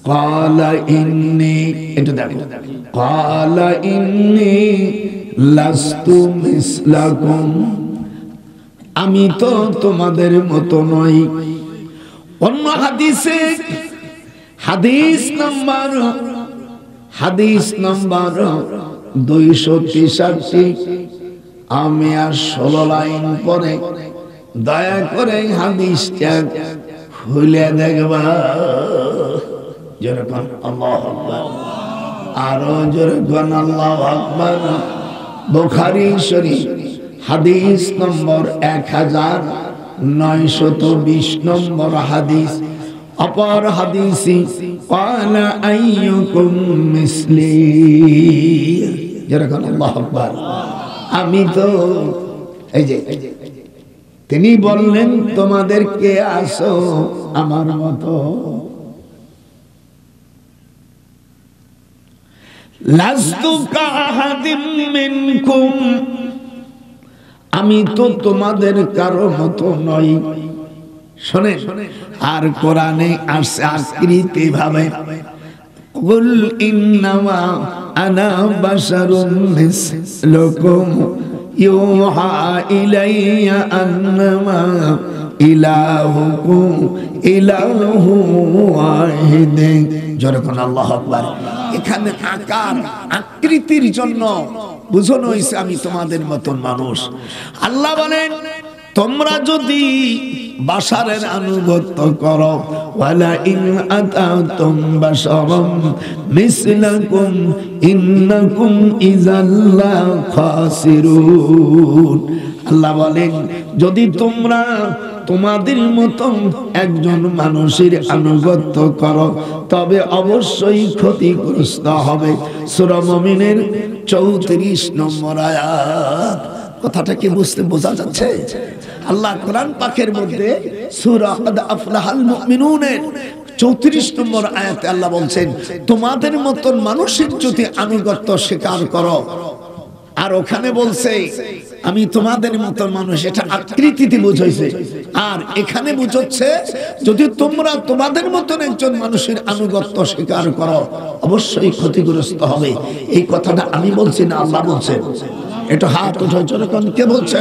ক্বালা ইন্নী, এটা দেখো, ক্বালা ইন্নী লাস্তু মিসলাকুম, আমি তো তোমাদের মতো নই। অন্য হাদিসে হাদিস নাম্বার 263, আমি আর 16 লাইন পরে দয়া করে হাদিসটা খুলে দেখবা। যেরকম আল্লাহু আকবার, আরো যেরকম আল্লাহু আকবার। বুখারী শরীফ হাদিস নম্বর 1920 নম্বর হাদিস। অপর হাদিসি, ক্বালা আইয়ুকুম মিসলি, যেরকম আল্লাহু আকবার। আমি তো, এই যে তিনি বললেন তোমাদেরকে আসো আমার মতো। লাস্তু কাহাদিম মিনকুম, আমি তো তোমাদের কারো মতো নই। শোনেন, আর কোরআনে আসছে আকৃতি ভাবে, কুল ইন্নামা আনা বাশারুম মিসলুকুম ইউহা ইলাইয়া আন্নামা ইলাহুকুম ইলাহু ওয়াহিদ। যখন আল্লাহু আকবার, এখানে আকার আকৃতির জন্য বুঝানো হয়েছে আমি তোমাদের মতন মানুষ। আল্লাহ বলেন, তোমরা যদি বাশারের আনুগত্য করো, ওয়ালা ইন আতাতুম বাশারাম মিসলাকুম ইন্নাকুম ইযাল্লা খাসিরুন। আল্লাহ বলেন, যদি তোমরা তোমাদের মতন একজন মানুষের আনুগত্য করো তবে অবশ্যই ক্ষতিগ্রস্ত হবে। সূরা মুমিনের 34 নম্বর আয়াত। কথাটা কি বোঝা যাচ্ছে? আল্লাহ কোরআন পাকের মধ্যে সূরা কদ আফলাহাল মুমিনুনের 34 নম্বর আয়াতে আল্লাহ বলছেন, তোমাদের মতন মানুষের যদি আনুগত্য স্বীকার করো। আর ওখানে বলছে আমি তোমাদের মতন মানুষ, এটা আকৃতিতে বুঝাইছে। আর এখানে বুঝাচ্ছে যদি তোমরা তোমাদের মতন একজন মানুষের আনুগত্য স্বীকার করো অবশ্যই ক্ষতিগ্রস্ত হবে। এই কথাটা আমি বলছি না, আল্লাহ বলছেন। এটা হাত উঠাও, যখন কে বলছে?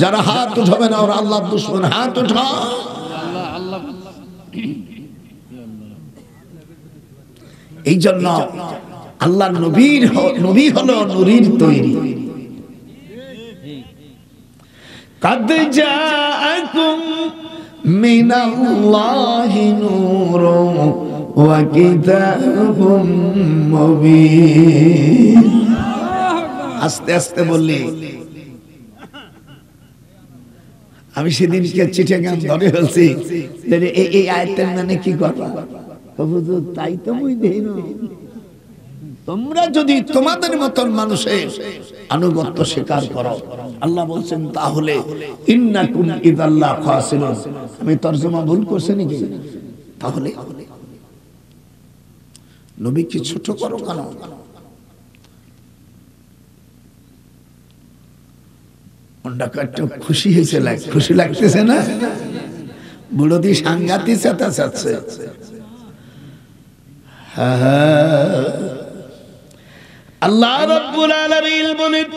যারা হাত উঠাবে না ওরা আল্লাহর দুশমন। হাত উঠাও। এই জন্য আল্লাহর নবী হলো নূরের তৈরি। قد جاءكم من الله نور وكتاب مبين। আস্তে আস্তে বললি। আমি সেদিনকে চিটাগাং ধরে বলছি এই আয়াতের মানে কি কথা? তাই তো মুই দেই না। তোমরা যদি তোমাদের মতন মানুষের আনুগত্য স্বীকার করো, আল্লাহ বলছেন, তাহলে ইন্নাকুম ইযাল্লা খাসিরুন। আমি তরজমা ভুল করছি নাকি? তাহলে নবী কি ছোট করো কেন? খুশি হয়েছে, খুশি লাগতেছে না? বুড়ো দি সাংঘাতিক চেতা চাচ্ছে। আল্লাহ রাব্বুল আলামিন বলেন,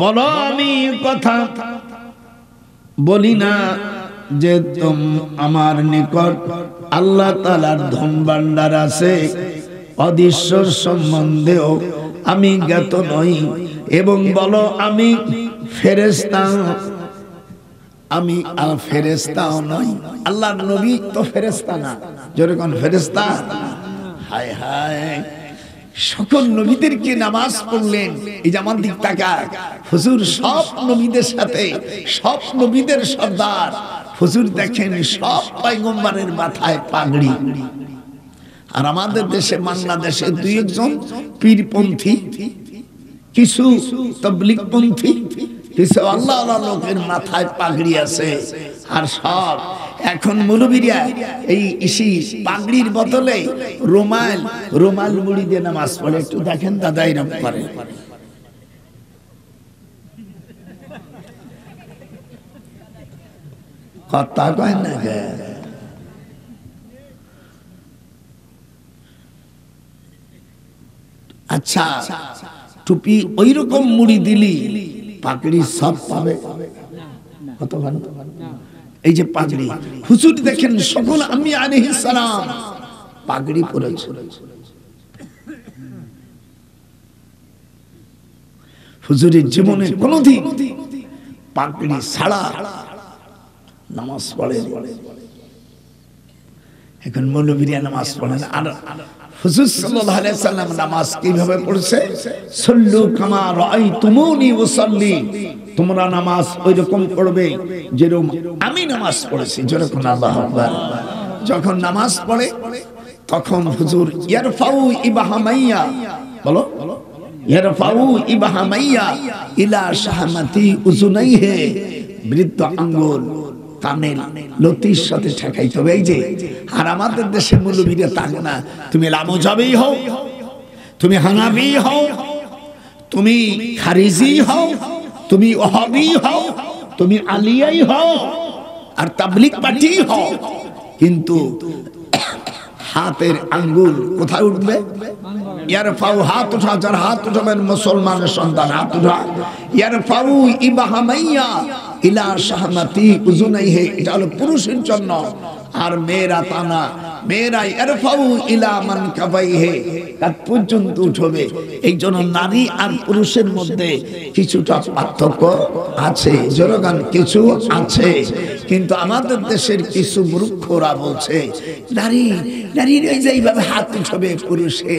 বলো আমি কথা বলি না যে আমার নিকট আল্লাহ তাআলার ধন ভান্ডার আছে, অদৃশ্য সম্বন্ধেও আমি জ্ঞাত নই, এবং বলো আমি ফেরেশতা, আমি ফেরেশতাও নই। আল্লাহর নবী তো ফেরেশতা না, যেরকম ফেরেশতা। হায় হায়, সকল নবীদেরকে নামাজ পড়লেন। এই যেমন দিক তাকা, হুজুর সব নবীদের সাথে, সব নবীদের সর্দার হুজুর দেখেন সব পয়গম্বরের মাথায় পাগড়ি। আর আমাদের দেশে, বাংলাদেশে দুই একজন পীরপন্থী, কিছু তাবলীগপন্থী, কিছু আল্লাহওয়ালা লোকের মাথায় পাগড়ি আছে। আর সব এখন মৌলবীরা এই ইসি পাগড়ির বদলে রুমাল মুড়ি দিয়ে নামাজ পড়ে। একটু দেখেন দাদা এরকম করে। কথা কয় না। আচ্ছা, টুপি ওই রকম মুড়ি দিলি পাগড়ি সব পাবে? কত ভালো। এই যে পাগড়ি, হুজুর দেখেন সকল আম্বিয়া আলাইহিস সালাম পাগড়ি পরেছে। হুজুরের জীবনে কোনদিন পাগড়ি ছাড়া নামাজ পড়ে। এখন মৌলবীরা নামাজ পড়ে না। আর হুজুর সাল্লাল্লাহু আলাইহি সাল্লাম নামাজ কিভাবে পড়ছে? সাল্লু কামা রাআইতুমুনি উসাল্লি। তোমরা নামাজ ওইরকম পড়বে যেরকম আমি নামাজ পড়েছি। যেরকম আল্লাহু আকবার। যখন নামাজ পড়ে তখন হুজুর ইয়ারফাউ ইবাহামাইয়া, বলো ইয়ারফাউ ইবাহামাইয়া ইলা শাহমাতি উযুনাইহি, বৃদ্ধ আঙ্গুল কানের লতির সাথে ঠেকাইতে হবে। এই যে, আর আমাদের দেশে মৌলবীরা তাক না। তুমি লামুজাবি হও, তুমি হানাফি হও, তুমি খারিজি হও, তুমি ওহাবি হও, তুমি আলিয়াই হও, আর তাবলিগ পার্টি হও, কিন্তু হাতের আঙ্গুল কোথায় উঠবে? ইয়ারফাউ, হাত উঠা, যার হাত উঠাবেন মুসলমানের সন্তান হাত উঠা। ইয়ারফাউ ইবাহামাইয়া ইলা শাহমাতি উযুনাইহি, এটা হলো পুরুষের জন্য। আর মেয়েরা তানা, মেয়েরা ইয়ারফাউ ইলা মানকাবাইহি, কাঁধ পর্যন্ত উঠবে। এই জন্য নারী আর পুরুষের মধ্যে কিছুটা পার্থক্য আছে, জনগণ কিছু আছে। কিন্তু আমাদের দেশের কিছু মূর্খরা বলছে নারী এইভাবে হাত উঠবে পুরুষে,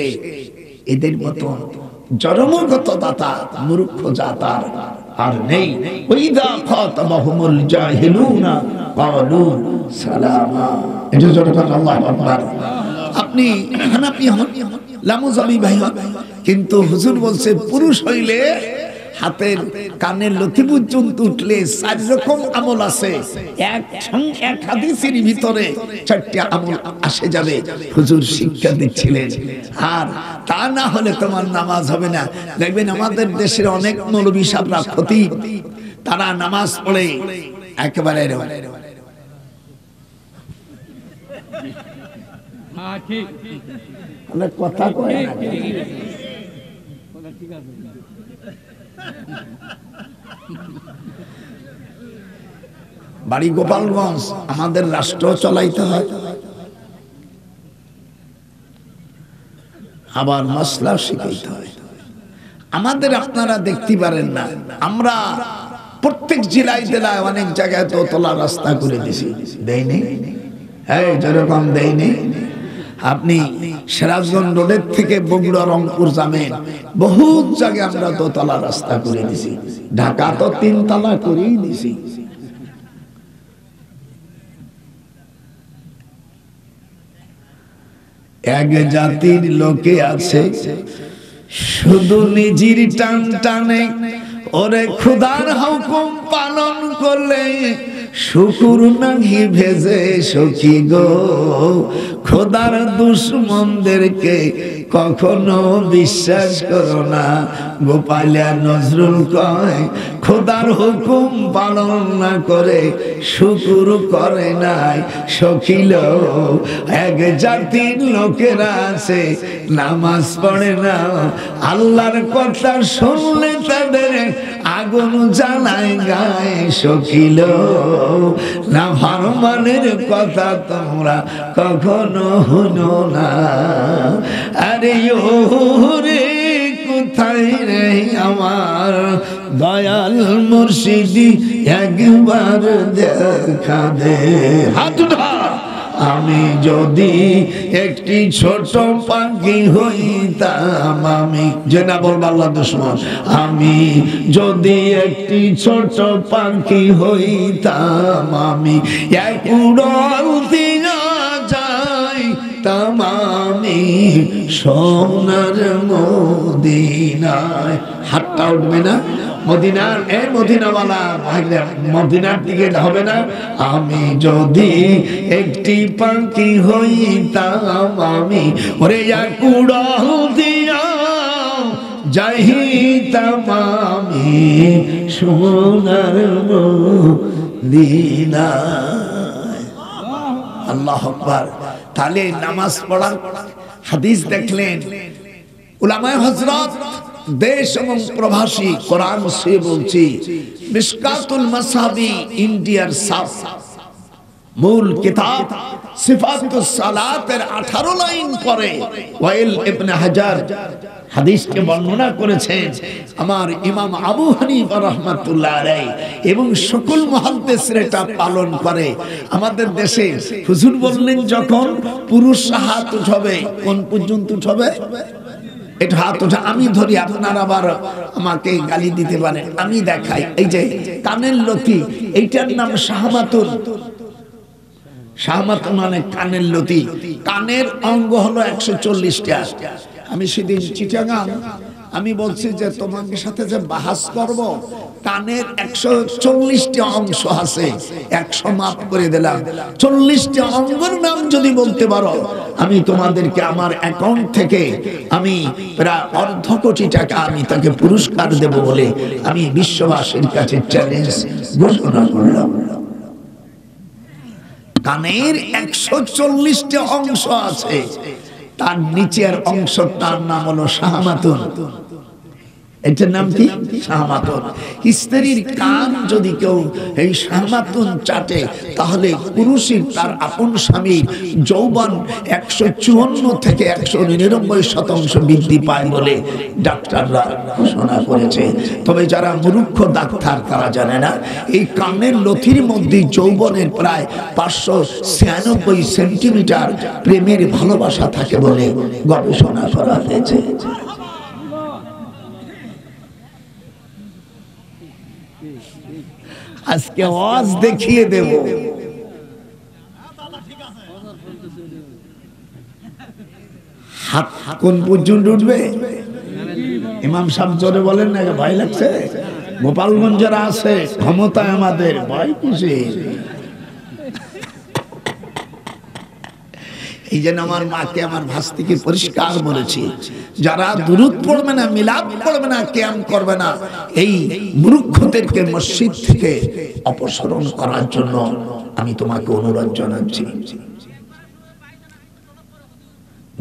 এদের মতো জন্মগত দাতা মূর্খ জাতার আর নেই। ওইদা খাতাবাহুমুল জাহিলুনা ক্বালু সালামা। এটা জনগণ আল্লাহু আকবার। আপনি হানাফি হন, লামুজাবি ভাই হন, কিন্তু হুজুর বলছে পুরুষ হইলে হাতের কানের লতি পর্যন্ত উঠলে 4 রকম আমল আছে। এক হাদিসের ভিতরে 4টি আমল আসে যাবে, হুজুর শিক্ষা দিচ্ছিলেন। আর তা না হলে তোমার নামাজ হবে না। দেখবেন আমাদের দেশের অনেক মৌলভী সাহেবরা খতিব, তারা নামাজ পড়ে একেবারে কথা কয় না। বাড়ি গোপালগঞ্জ, আমাদের রাষ্ট্র চলাইতে হয়, আবার মাসলা শিখাইতে হয়। আমাদের আপনারা দেখতে পারেন না, আমরা প্রত্যেক জেলায় জেলায় অনেক জায়গায় দোতলা রাস্তা করে দিছি, দেয়নি? এই যেরকম দেয়নি, আপনি সিরাজগঞ্জ রোডের থেকে বগুড়া রংপুর যাবেন, বহু জায়গায় আমরা দোতলা রাস্তা করে দিছি। ঢাকা তো 3 তলা করেই দিছি। এক জাতির লোকে আছে শুধু নিজের টান টানে, ওরে খোদার হুকুম পালন করলে শুকুর নাহি ভেজে সখী গো। খোদার দুশমনদেরকে কখনো বিশ্বাস করো না। গোপালিয়া নজরুল কয় খোদার হুকুম পালন না করে শুকুর করে নাই সখী লো। এক জাতির লোকেরা আছে নামাজ পড়ে না, আল্লাহর কথা শুনলে তাদের আগুন জ্বালায় গায়ে সখী লো। না ফরমানের কথা তোমরা কখনো শুনো না। আরে ওরে কোথায় রে আমার দয়াল মুর্শিদি, একবার দেখা দে। হাত উঠা। আমি যদি একটি ছোট পাখি হইতাম, আমি যে না বলবো আল্লাহ দুশমন, আমি যদি একটি ছোট পাখি হইতাম, আমি এক উড়াল দিয়া যাইতাম আমি সোনার মদিনায়। হাতটা উঠবে না? মদিনার মদিনাওয়ালা মদিনার দিকে হবে না? আমি যদি একটি পাখি হইতাম, আমি ওরে এক উড়াল দিয়া যাইতাম আমি সোনার মদিনায়। আল্লাহু আকবার। তাহলে নামাজ পড়ার হাদিস দেখলেন উলামায়ে হযরত, দেশ এবং প্রবাসী, কোরআন সে বলছি মিশকাতুল মাসাবি ইন্ডিয়ার মূল কিতাব সিফাতুস সালাতের 18 লাইন পরে ওয়াইল ইবনে হাজার হাদিসকে বর্ণনা করেছেন আমার ইমাম আবু হানিফা রাহমাতুল্লাহ আলাইহি, এবং সকল মুহাদ্দিসরা এটা পালন করে। আমাদের দেশে হুজুর বললেন যখন পুরুষ হাত উঠাবে, কোন পর্যন্ত উঠাবে? এটা হাত ওঠা আমি ধরি, আপনার আবার আমাকে গালি দিতে পারেন, আমি দেখাই। এই যে কানের লতি, এইটার নাম শাহমাতুন। শাহমাতুন মানে কানের লতি। কানের অঙ্গ হলো 140টা। আমি সেদিন চিটাগাং আমি বলছি যে তোমাদের সাথে যে বাহাস করব, কানের 140টি অংশ আছে, 100 মাফ করে দিলাম, 40টি অঙ্গের নাম যদি বলতে পারো, আমি তোমাদেরকে আমার অ্যাকাউন্ট থেকে আমি প্রায় অর্ধ কোটি টাকা আমি তাকে পুরস্কার দেব বলে আমি বিশ্ববাসীর কাছে চ্যালেঞ্জ ঘোষণা করলাম। কানের 140টি অংশ আছে, তার নিচের অংশটার নাম হলো শাহমাতুন। এটার নাম কি? শাহমাতুন। স্ত্রীর কান যদি কেউ এই শাহমাতুন চাটে, তাহলে পুরুষের তার আপন স্বামীর যৌবন 154 থেকে 199% বৃদ্ধি পায় বলে ডাক্তাররা ঘোষণা করেছে। তবে যারা মূর্খ ডাক্তার তারা জানে না, এই কানের লথির মধ্যে যৌবনের প্রায় 596 সেন্টিমিটার প্রেমের ভালোবাসা থাকে বলে গবেষণা করা হয়েছে। আজকে ওয়াজ দেখিয়ে দেব, হাত কোন পর্যন্ত উঠবে। ইমাম সাহেব জোরে বলেন না, ভয় লাগছে? গোপালগঞ্জ যারা আছে ক্ষমতায়, আমাদের ভয় কিসের? এই জন্য আমার মাকে, আমার ভাস্তিকে পরিষ্কার বলেছি, যারা দুরূদ পড়বে না, মিলাদ পড়বে না, কিয়াম করবে না, এই মূর্খদেরকে মসজিদ থেকে অপসারণ করার জন্য আমি তোমাকে অনুরোধ জানাচ্ছি।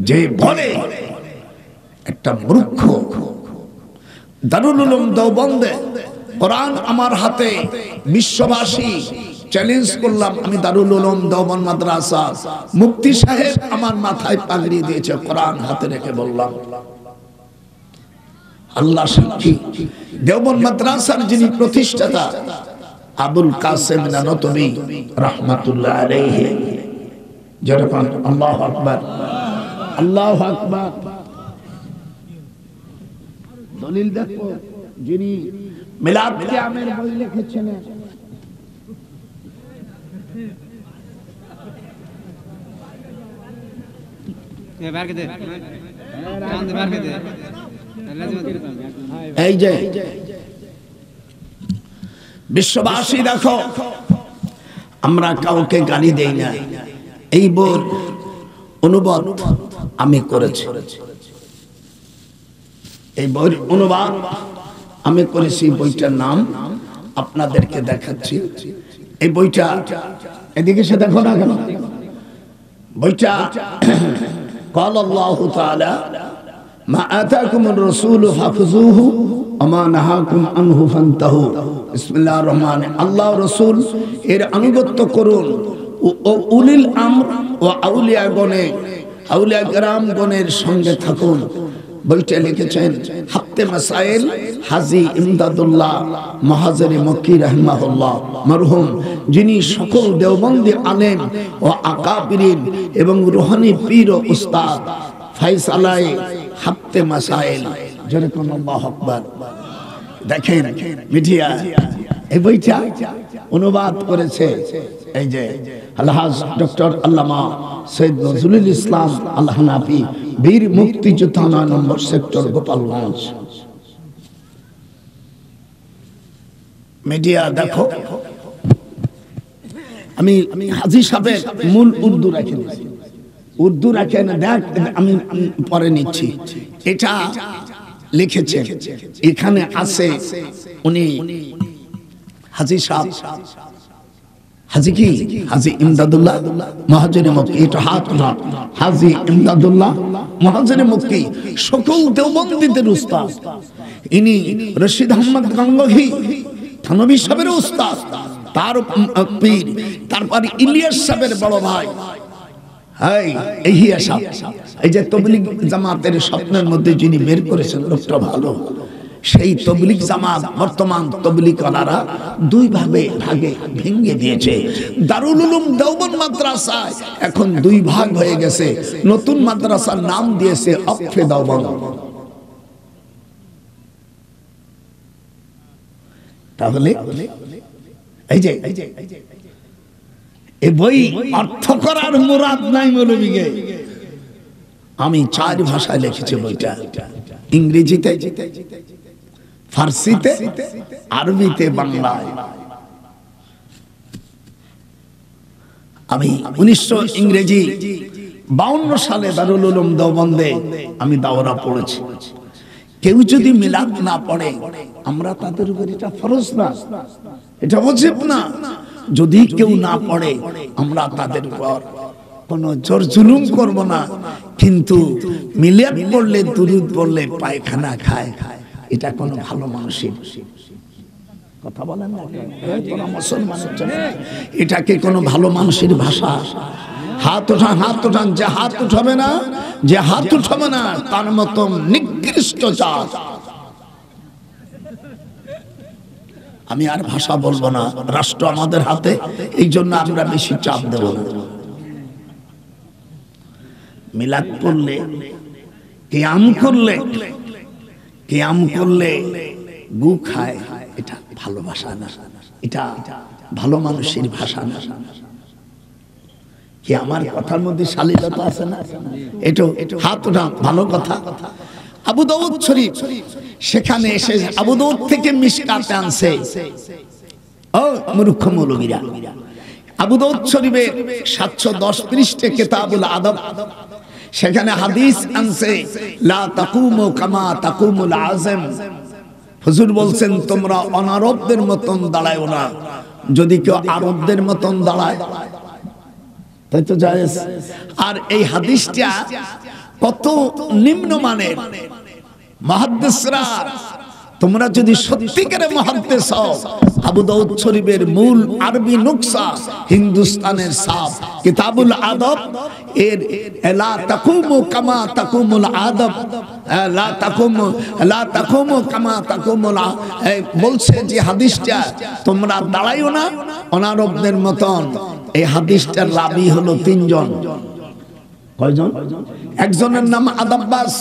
যে বলে একটা মূর্খ, দারুল উলুম দেওবন্দে কোরআন আমার হাতে, বিশ্ববাসী চ্যালেঞ্জ করলাম, আমি দারুল উলুম দেওবন্দ মাদ্রাসা, মুফতি সাহেব আমার মাথায় পাগড়ি দিয়েছে, কোরআন হাতে রেখে বললাম, আল্লাহ সাক্ষী, দেওবন্দ মাদ্রাসার যিনি প্রতিষ্ঠাতা আবুল কাসেম নানতবী রাহমাতুল্লাহ আলাইহি, যেরকম আল্লাহু আকবার, আল্লাহু আকবার। দলিল দেখো, যিনি মিলাদ কিয়ামের বই লিখেছেন, এই যে বিশ্ববাসী দেখো, আমরা কাউকে গালি দেই না, এই বই অনুবাদ আমি করেছি, এই বইয়ের অনুবাদ আমি করেছি। বইটার নাম আপনাদেরকে দেখাচ্ছি। এই বইটা এদিকে সে দেখো না কেন, বইটা قال الله تعالى ما آتاكم الرسول فخذوه وما نهاكم عنه فانتهوا بسم الله الرحمن আল্লাহ রাসূল এর আনুগত্য করুন, ও উলিল আমর ও আউলিয়া গণে, আউলিয়া کرام গণের সঙ্গে থাকুন। বইটা লিখেছেন হাফতে মাসাইল হাজী ইমদাদুল্লাহ মুহাজির মক্কি রাহিমাহুল্লাহ মরহুম, যিনি সকল দেওবন্দি আলেম ও আকাবিরিন এবং রুহানি পীর ও উস্তাদ ফয়সালায়ে হাফতে মাসাইল, যেরকম আল্লাহু আকবার। দেখেন মিডিয়া এই বইটা অনুবাদ করেছে এই যে আলহাজ ডক্টর আল্লামা সৈয়দ নজরুল ইসলাম আল হানাফি, বীর মুক্তিযোদ্ধা 9 নম্বর সেক্টর, গোপালগঞ্জ। মিডিয়া দেখো, আমি হাজী সাহেবের মূল উর্দু রাখি, উর্দু রাখে না, দেখ আমি পরে নিচ্ছি। এটা লিখেছেন, এখানে আছে উনি হাজী সাহেব, হাজী কি হাজী ইমদাদুল্লাহ মুহাজির মক্কি, এটা হাত না, হাজী ইমদাদুল্লাহ মুহাজির মক্কি, সকল দেওবন্দীদের উস্তাদ। ইনি রশিদ আহমদ গঙ্গোহী থানভী সাহেবের উস্তাদ, তার পীর। তারপর ইলিয়াস সাহেবের বড় ভাই ইহিয়া সাহেব, এই যে তাবলীগ জামাতের স্বপ্নের মধ্যে যিনি বের করেছেন লোকটা ভালো। সেই তাবলীগ জামাত বর্তমান তাবলীগ ওয়ালারা দুই ভাগে ভেঙে দিয়েছে। দারুল উলুম দেওবন্দ মাদ্রাসা এখন দুই ভাগ হয়ে গেছে, নতুন মাদ্রাসার নাম দিয়েছে অফে দেওবন্দ। তাহলে এই যে এই বই অর্থ করার মুরাদ নাই মৌলবীকে, আমি 4 ভাষায় লিখেছি বইটা, ইংরেজিতে, ফার্সিতে, আরবিতে, বাংলায়। আমি 1952 সালে দারুল উলুম দেওবন্দে আমি দাওরা পড়েছি। কেউ যদি মিলাদ না পড়ে আমরা তাদের উপর এটা ফরজ না, এটা ওয়াজিব না। যদি কেউ না পড়ে আমরা তাদের উপর কোনো জোর জুলুম করব না, কিন্তু মিলাদ পড়লে, দুরূদ পড়লে পায়খানা খায়, এটা কোনো ভালো মানুষের কথা বলেন না, তোরা মুসলমানের জন্য এটাকে কোনো ভালো মানুষের ভাষা? হাত উঠান, হাত উঠান। যে হাত উঠাবে না, যে হাত উঠাবে না তার মতো নিকৃষ্ট জাত। আমি আর ভাষা বলবো না, রাষ্ট্র আমাদের হাতে, এই জন্য আমরা বেশি চাপ দেব না। মিলাদ করলে, কিয়াম করলে, কিয়াম করলে গু খায়, এটা ভালোবাসা না, এটা ভালো মানুষের ভাষা না। কি আমার কথার মধ্যে শালীনতা আছে না? এটা হাত উঠান, ভালো কথা। আবু দাউদ শরীফ, সেখানে এসে আবু দাউদ থেকে মিশকাতে আনছে। ও মূর্খ মৌলবীরা, আবু দাউদ শরীফের 710 পৃষ্ঠা কিতাবুল আদব, সেখানে হাদিস আনছে, লা তাকুমু কামা তাকুমুল আযম। হুজুর বলছেন তোমরা অনারবদের মতন দাঁড়ায়ও না। যদি কেউ আরবদের মতন দাঁড়ায় তাই তো জায়েজ। আর এই হাদিসটা কত নিম্নমানের মুহাদ্দিসরা, তোমরা যদি সত্যিকারে মুহাদ্দিস হও, আবু দাউদ শরীফের মূল আরবি নুকসা, হিন্দুস্তানের সাফ কিতাবুল আদব এর লা তাকুমু কামা তাকুমুল আদব, লা তাকুমু কামা তাকুমুল, বলছে যে হাদিসটা তোমরা দাঁড়াইও না অনারবদের মতন। এই হাদিসটার রাবী হলো 3 জন। কয়জন? একজনের নাম আদাব্বাস,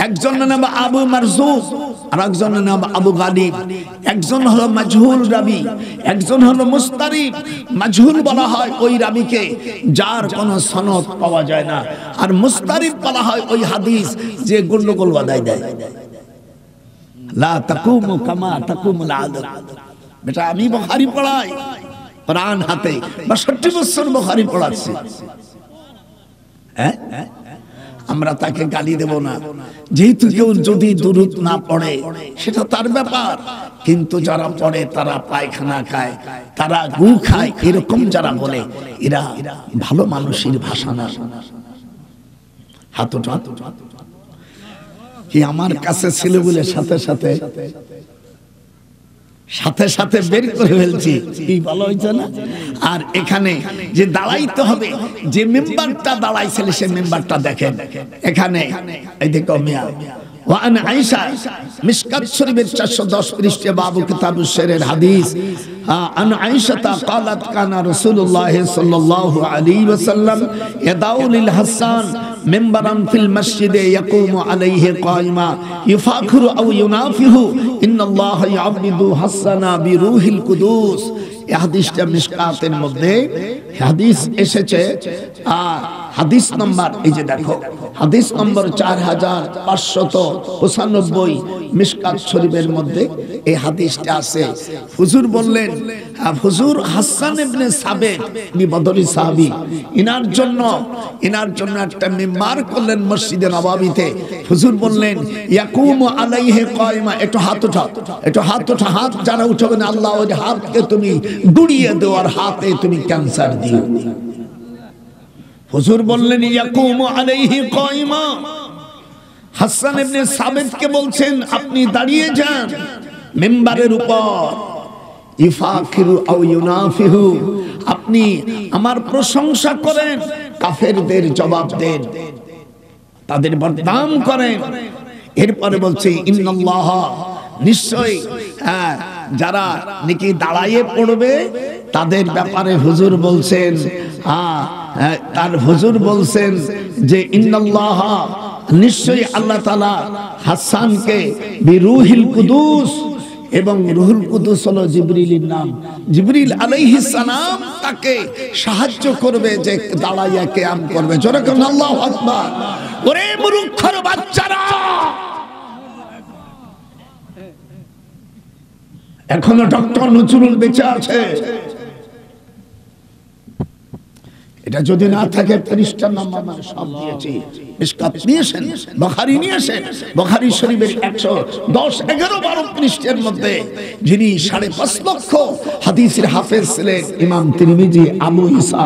একজনের নাম আবু মারজুক, আর একজনের নাম আবু গালিব। একজন হলো মাজহুল রাবী, একজন হলো মুস্তারিব। মাজহুল বলা হয় ওই রাবীকে যার কোনো সনদ পাওয়া যায় না, আর মুস্তারিব বলা হয় ওই হাদিস যে গন্ডগোল বাধাই দেয়। লা তাকুমু কামা তাকুমুল আদব। বেটা আমি বুখারী পড়াই, কোরআন হাতে 62 বছর বুখারী পড়াচ্ছি। হ্যাঁ, আমরা তাকে গালি দেব না, যেহেতু কেউ যদি দুরূদ না পড়ে সেটা তার ব্যাপার, কিন্তু যারা পড়ে তারা পায়খানা খায়, তারা গু খায়, এরকম যারা বলে এরা ভালো মানুষের ভাষা না। হাত উঠান। কি আমার কাছে ছিল বলে সাথে সাথে বের করে ফেলছি, কি ভালো হয়েছে না? আর এখানে যে দাঁড়াইতে হবে, যে মেম্বারটা দাঁড়াইছিল সে মেম্বারটা দেখেন। এখানে এই দেখো মিয়া, ওয়ান আয়েশা, মিশকাত শরীফের 410 পৃষ্ঠা বাবু কিতাবুশ শিরের হাদিস। আন আয়েশা قالت كان رسول الله صلى الله عليه وسلم يدعو للحسان منبرا في المسجد يقوم عليه قائما يفاخر او ينافه ان الله يعبد حسنا بروح القدوس। এই হাদিসটা মিশকাতের মধ্যে হাদিস এসেছে। হাদিস নাম্বার এই যে দেখো, হাদিস নম্বর 4595 মিশকাত শরীফের মধ্যে এই হাদিসটা আছে। হুজুর বললেন, হুজুর হাসান ইবনে সাবিত ইনি বদরি সাহাবী, ইনার জন্য একটা মিম্বার করলেন মসজিদে নববীতে। হুজুর বললেন ইয়াকুমু আলাইহি কায়মা, একটু হাত উঠাও, একটু হাত উঠা। হাত যারা উঠাবেন আল্লাহ ওই হাতকে তুমি গুড়িয়ে দাও আর হাতে তুমি ক্যান্সার দিও। হুজুর বললেন ইয়াকুমু আলাইহি কায়মা, হাসান ইবনে সাবিতকে বলছেন আপনি দাঁড়িয়ে যান মিম্বারের উপর। ইফাকিরু আও ইউনাফিহু, আপনি আমার প্রশংসা করেন, কাফেরদের জবাব দেন, তাদের বদনাম করেন। এরপরে বলছে ইন্নাল্লাহ, নিশ্চয়ই যারা নাকি দাঁড়াইয়ে পড়বে তাদের ব্যাপারে হুজুর বলছেন, তার হুজুর বলছেন যে ইন্নাল্লাহ, নিশ্চয়ই আল্লাহ তাআলা হাসানকে বিরুহিল কুদুস, এবং রুহুল কুদুস হলো জিবরিলের নাম। জিবরিল আলাইহিস সালাম তাকে সাহায্য করবে যে দাঁড়াইয়া কিয়াম করবে। জোরে কোন আল্লাহু আকবার। ওরে মূর্খর বাচ্চারা, এখনো ডক্টর নজরুল বেঁচে আছে। এটা যদি না থাকে পৃষ্ঠার নাম্বার মানে সব দিয়েছি। মিশকাত নিয়েছেন, বুখারী নিয়েছেন, বুখারী শরীফের 110, 11, 12 পৃষ্ঠার মধ্যে যিনি 5.5 লক্ষ হাদিসের হাফেজ ছিলেন ইমাম তিরমিজি, আবু ঈসা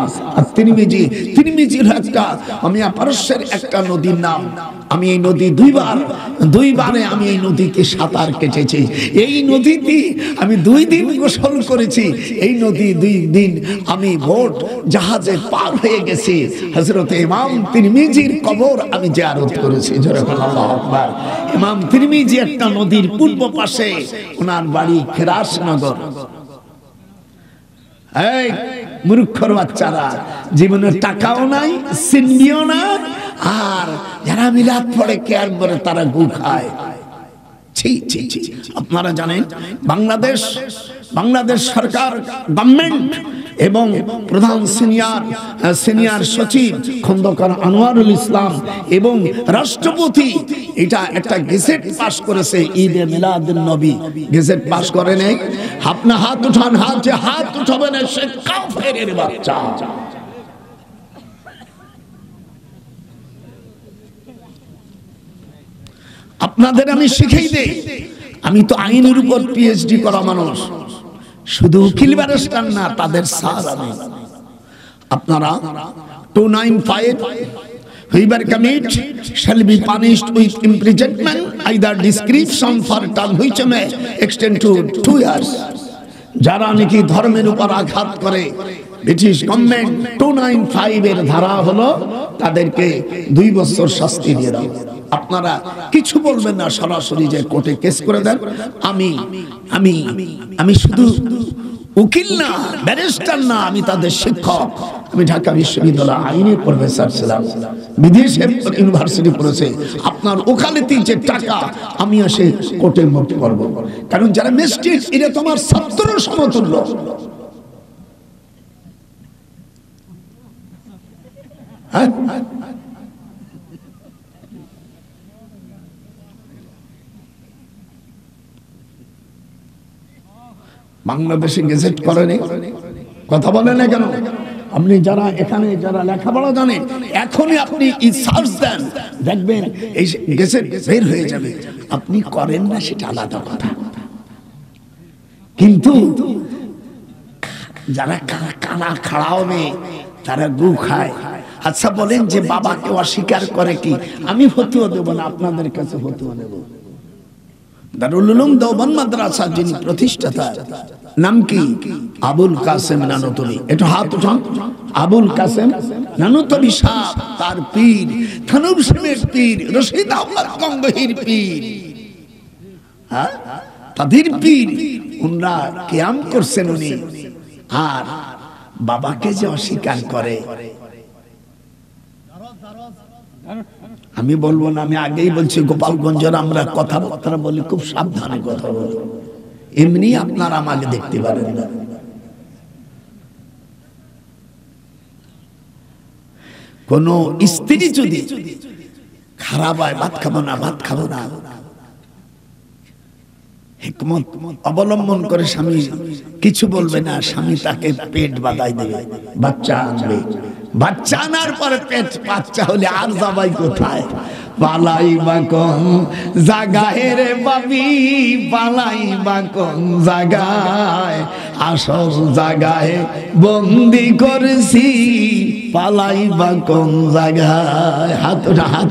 তিরমিজির একটা আমিয়া পারস্যের একটা নদীর নাম। আমি এই নদী দুইবারে আমি এই নদীতে সাঁতার কেটেছি। এই নদীতে আমি 2 দিন গোসল করেছি। এই নদী 2 দিন আমি বোট জাহাজে পার হয়ে গেছি। হযরত ইমাম তিরমিজির কবর আমি জিয়ারত করেছি। জোরে বলুন আল্লাহু আকবার। ইমাম তিরমিজি একটা নদীর পূর্ব পাশে, ওনার বাড়ি খেরাসনগর। এই মূর্খর বাচ্চারা, জীবনের টাকাও নাই, সিনবিও না, আর যারা মিলাদ পড়ে কেয়ার করে তারা গু খায়। আপনারা জানেন বাংলাদেশ সরকার গভর্নমেন্ট এবং প্রধান সিনিয়র সচিব খন্দকার আনোয়ারুল ইসলাম এবং রাষ্ট্রপতি এটা একটা গেজেট পাস করেছে, ঈদে মিলাদুন নবী গেজেট পাস করে নেই। আপনি হাত উঠান, হাত উঠাবেন সে কাফেরের বাচ্চা। আপনাদের আমি শিখিয়ে দেই, আমি তো আইনের উপর পিএইচডি করা মানুষ, শুধু উকিল ব্যারিস্টার না, তাদের স্যার আমি। আপনারা 295 whoever commit shall be punished with imprisonment either description for term which may extend to 2 years। যারা নাকি ধর্মের উপর আঘাত করে, ব্রিটিশ গভর্নমেন্ট 295 এর ধারা হলো তাদেরকে 2 বছর শাস্তি দিয়ে দাও। আপনারা কিছু বলবেন না, সরাসরি যে কোর্টে কেস করে দেন। আমি শুধু উকিল না, ব্যারিস্টার না, আমি তাদের শিক্ষক। আমি ঢাকা বিশ্ববিদ্যালয় আইনের প্রফেসর ছিলাম, বিদেশে ইউনিভার্সিটি পড়েছে। আপনার ওকালতি যে টাকা আমি এসে কোর্টে মুক্ত করব, কারণ যারা ম্যাজিস্ট্রেট এরা তোমার ছাত্র সমতুল্য। হ্যাঁ, বাংলাদেশে গেজেট করেনি, কথা বলে না কেন? আপনি যারা এখানে যারা লেখাপড়া জানেন, এখনই আপনি সার্চ দেন, দেখবেন এই গেজেট বের হয়ে যাবে। আপনি করেন না সেটা আলাদা কথা, কিন্তু যারা কানা খাড়া হবে তারা গু খায়। আচ্ছা বলেন, যে বাবাকে অস্বীকার করে কি? আমি ফতোয়া দেব না, আপনাদের কাছে ফতোয়া নেব। দারুল উলুম দেওবন্দ মাদ্রাসা যিনি প্রতিষ্ঠাতা, নাম কি? আবুল কাসেম নানুতুবি। এটা হাত উঠান। আবুল কাসেম নানুতুবি সাহেব, তার পীর থানুর সিমের পীর, রশিদ আহমদ গঙ্গোহীর পীর, হ্যাঁ তাদের পীর, উনরা কিয়াম করছেন উনি। আর বাবাকে যে অস্বীকার করে, আমি বলবো না, আমি আগেই বলছি, গোপালগঞ্জের আমরা কথাবার্তা বলি, খুব সাবধানে কথা বলি, এমনি আপনারা আমাকে দেখতে পারেন না। কোন স্ত্রী যদি খারাপ হয়, ভাত খাবো না, হিকমত অবলম্বন করে স্বামী কিছু বলবে না, স্বামী তাকে পেট বাঁধাই দেবে, বাচ্চা আনবে, বাচ্চা আনার পরে পেট বাচ্চা হলে আর যাবাই কোথায়? পালাই বা কোন জাগায় রে বাবি, পালাই বা কোন জাগায়, আসল জাগায় বন্দি করছি, পালাই বা কোন জাগায়। হাত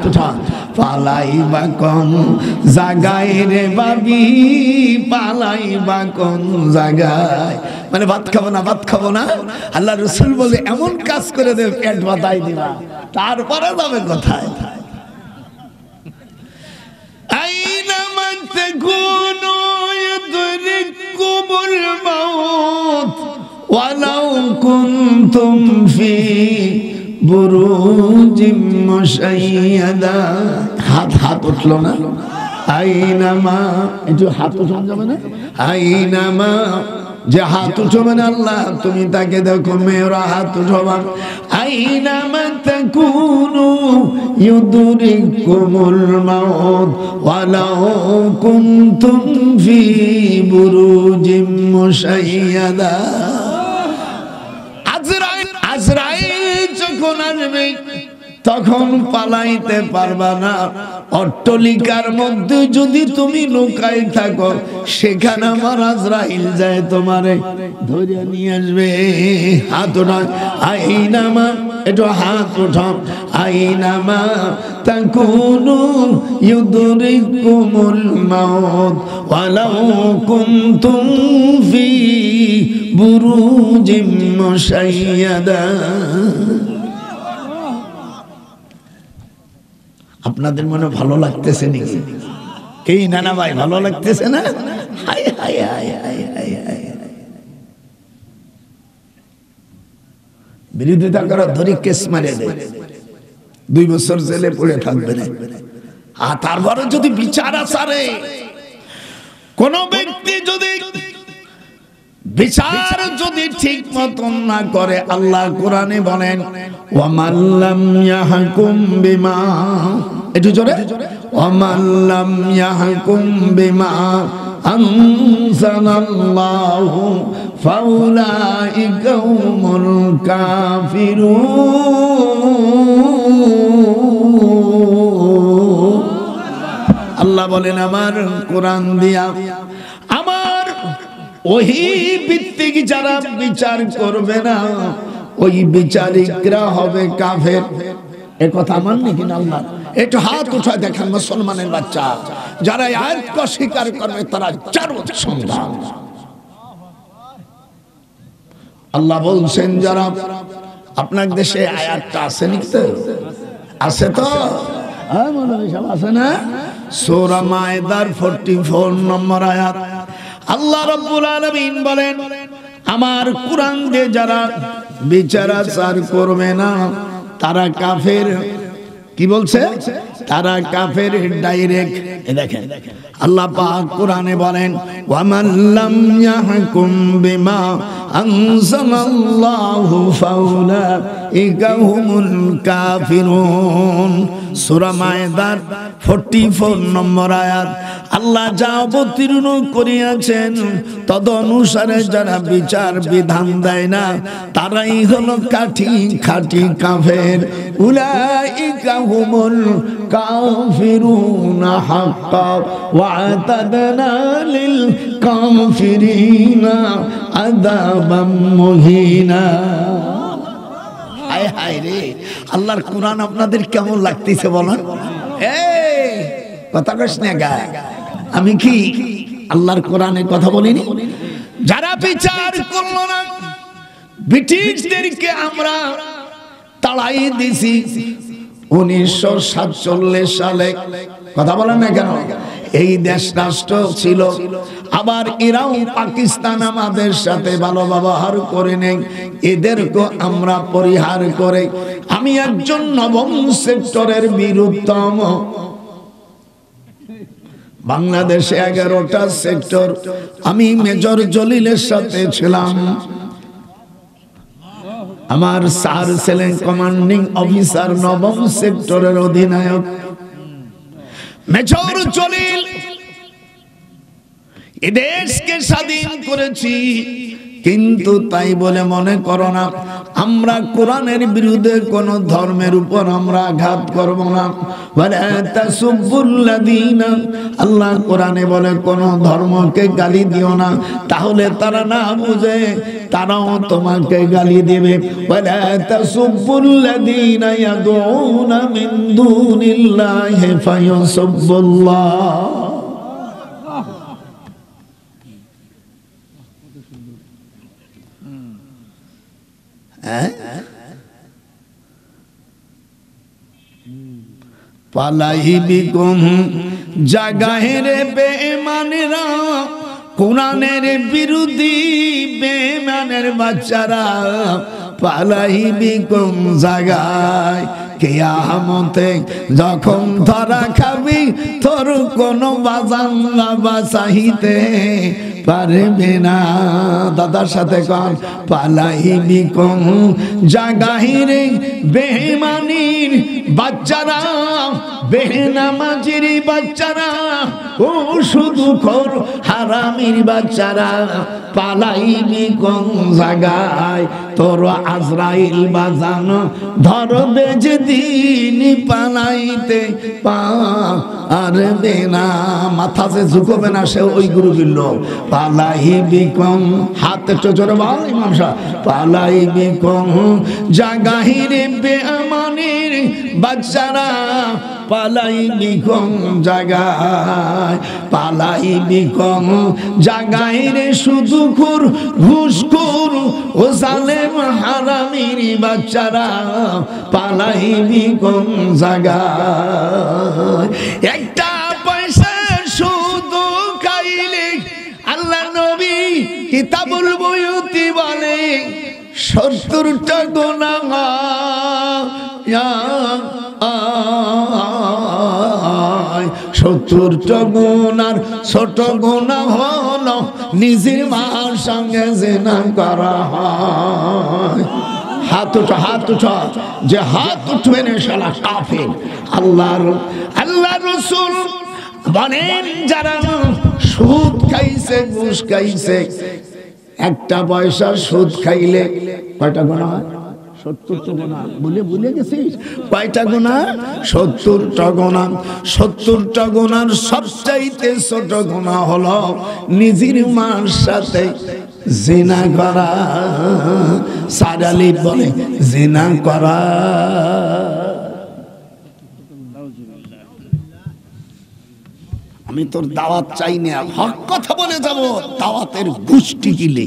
উঠা। পালাই বা কোন জাগায় রে বাবি, পালাই বা কোন জাগায়, মানে ভাত খাবো না। আল্লাহ রাসূল বলে এমন কাজ করে দেবে, পেট বাঁধাই দিবা, তারপরে যাবে কোথায়? আইনামা তাকুনু ইউদরিকুমুল মাউত ওয়ালাউ কুনতুম ফি বুরুজিম মুশাইয়াদা। হাত উঠলো না, আইনামা, একটু হাত উঠান যাবে না, আইনামা, যে হাত উঠবে না আল্লাহ তুমি তাকে দেখো, মেয়েরা হাত উঠবা, আইনামা তাকুনু ইউদরিকুমুল মাউত ওয়ালাউ কুনতুম ফি বুরুজিম মুশাইয়াদা। আজরাইল যখন আসবে তখন পালাইতে পারবা না। অট্টালিকার মধ্যে যদি তুমি লুকাই থাকো, সেখানে আমার আজরাইল যায় তোমারে ধরে নিয়ে আসবে। হাত উঠান, আইনামা, একটু হাত উঠান, আইনামা তাকুনু ইউদরিকুমুল মাউত ওয়ালাউ কুনতুম ফি বুরুজিম মুশাইয়াদা। আপনাদের মনে ভালো লাগতেছে নাকি? এই নানা ভাই ভালো লাগতেছে না? High high high high high high. বিরোধিতা করা ধরে কেস মারে দেয়, 2 বছর জেলে পড়ে থাকবে না। আর তারপরে যদি বিচার আসারে কোন ব্যক্তি যদি বিচার যদি ঠিক মতন না করে, আল্লাহ কোরআনে বলেন ওয়ামাল্লাম ইয়াহকুম বিমা, একটু জোরে, ওয়ামাল্লাম ইয়াহকুম বিমা আনজালাল্লাহু ফাউলাইকা হুমুল কাফিরুন। আল্লাহ বলেন আমার কোরআন দিয়া, আমার ওই ভিত্তিক যারা বিচার করবে না, ওই বিচারিকরা হবে কাফের। এ কথা মাননি কিনা আল্লাহ? একটু হাত উঠা দেখেন মুসলমানের বাচ্চা, যারা আয়াতকে স্বীকার করবে তারা জান্নাত সন্তান। আল্লাহ বলছেন যারা, আপনার দেশে আয়াতটা আছে নাকি? তো আছে তো, হ্যাঁ মৌলভী সাহেব আছে না? সূরা মায়েদার 44 নম্বর আয়াত। আল্লাহ রাব্বুল আলামিন বলেন আমার কোরআন দিয়ে যারা বিচার আচার করবে না তারা কাফের। কি বলছে? তারা কাফের ডাইরেক্ট। দেখেন আল্লাহ পাক কোরআনে বলেন ওয়ামাল্লাম ইয়াহকুম বিমা আনজালাল্লাহু ফাউলাইকা হুমুল কাফিরুন। সূরা মায়েদার 44 নম্বর আয়াত। আল্লাহ যা অবতীর্ণ করিয়াছেন তদ অনুসারে যারা বিচার বিধান দেয় না তারাই হলো খাঁটি কাফের। উলাইকা হুমুল কাফিরুনা হাক্কা ওয়া আতাদনা লিল কাফিরিনা আযাবাম মুহিনা। হায় হায় রে, আল্লাহর কোরআন আপনাদের কেমন লাগতেছে বলেন? এই কথা কইস না গা, আমি কি আল্লাহর কোরআনের কথা বলিনি? যারা বিচার করলো না, ব্রিটিশদেরকে আমরা তাড়াই দিছি 1947 সালে। কথা বলেন না কেন? এই দেশ রাষ্ট্র ছিল, আবার এরাও পাকিস্তান আমাদের সাথে ভালো ব্যবহার করে নেই, এদেরকে আমরা পরিহার করে আমি একজন নবম সেক্টরের বিরুদ্ধম। বাংলাদেশে 11টা সেক্টর, আমি মেজর জলিলের সাথে ছিলাম। আমার স্যার ছিলেন কমান্ডিং অফিসার নবম সেক্টরের অধিনায়ক মেজর জলিল। এ দেশকে স্বাধীন করেছি, কিন্তু তাই বলে মনে করো না আমরা কোরআনের বিরুদ্ধে কোন ধর্মের উপর আমরা আঘাত করব না। ওয়ালা তাসুবুল্লাযীনা, আল্লাহ কোরআনে বলে কোন ধর্মকে গালি দিও না, তাহলে তারা না বুঝে তারাও তোমাকে গালি দেবে। ওয়ালা তাসুবুল্লাযীনা ইয়াদউনা মিন দুনিল্লাহি ফায়াসুবুল্লাহ। পালাইবিকুম জাগাহের বেঈমানরা, কোরআনের বিরোধী বেঈমানের বাচ্চারা পালাইবিকুম জাগায় কিয়ামতে যখন ধরা খাবি তোর কোনো বাজান বাঁচাইতে পারবে না। দাদার সাথে কন পালাইবি কোন জাগাহিরে বেঈমানির বাচ্চারা, বেনামাজির বাচ্চারা, ও শুধু খোর হারামির বাচ্চারা, পালাইবি কোন জায়গায় তোর আজরাইল বাজান ধরবে যেদিন পালাইতে পারবে না। মাথা যে ঝুঁকবে না সে ওই গুরুবির লোক। পালাইবি কোন হাতে চোচরে বল ইমাম সাহেব, পালাইবি কোন জাগাহিরে বেঈমানির বাচ্চারা, পালাইবি কোন জায়গায়, পালাইবি কোন জায়গায় রে শুধু খুর ঘুষখোর ও জালেম হারামির বাচ্চারা, পালাইবি কোন জায়গায়। একটা পয়সা শুধু খাইলে আল্লাহ নবী কিতাবুল বুয়ুতি বলে 70টা গুনাহ 70টা গুনার ছোট গুনাহ হলো নিজের মার সঙ্গে জিনা করা হয়। হাত উঠা, হাত উঠা, যে হাত উঠবে না শালা কাফের। আল্লাহ রাসূল বলেন যারা সুদ খাইছে, ঘুষ খাইছে, একটা পয়সা সুদ খাইলে কয়টা গুনাহ হয়? 70টা গুনাহ। ভুলে গেছিস কয়টা গুনাহ? 70টা গুনাহ। 70টা গুনার সবচাইতে ছোট গুনাহ হলো নিজের মার সাথে জিনা করা। সারালি বলে জিনা করা। আমি তোর দাওয়াত চাই না, হক কথা বলে যাব, দাওয়াতের গোষ্ঠী গিলে।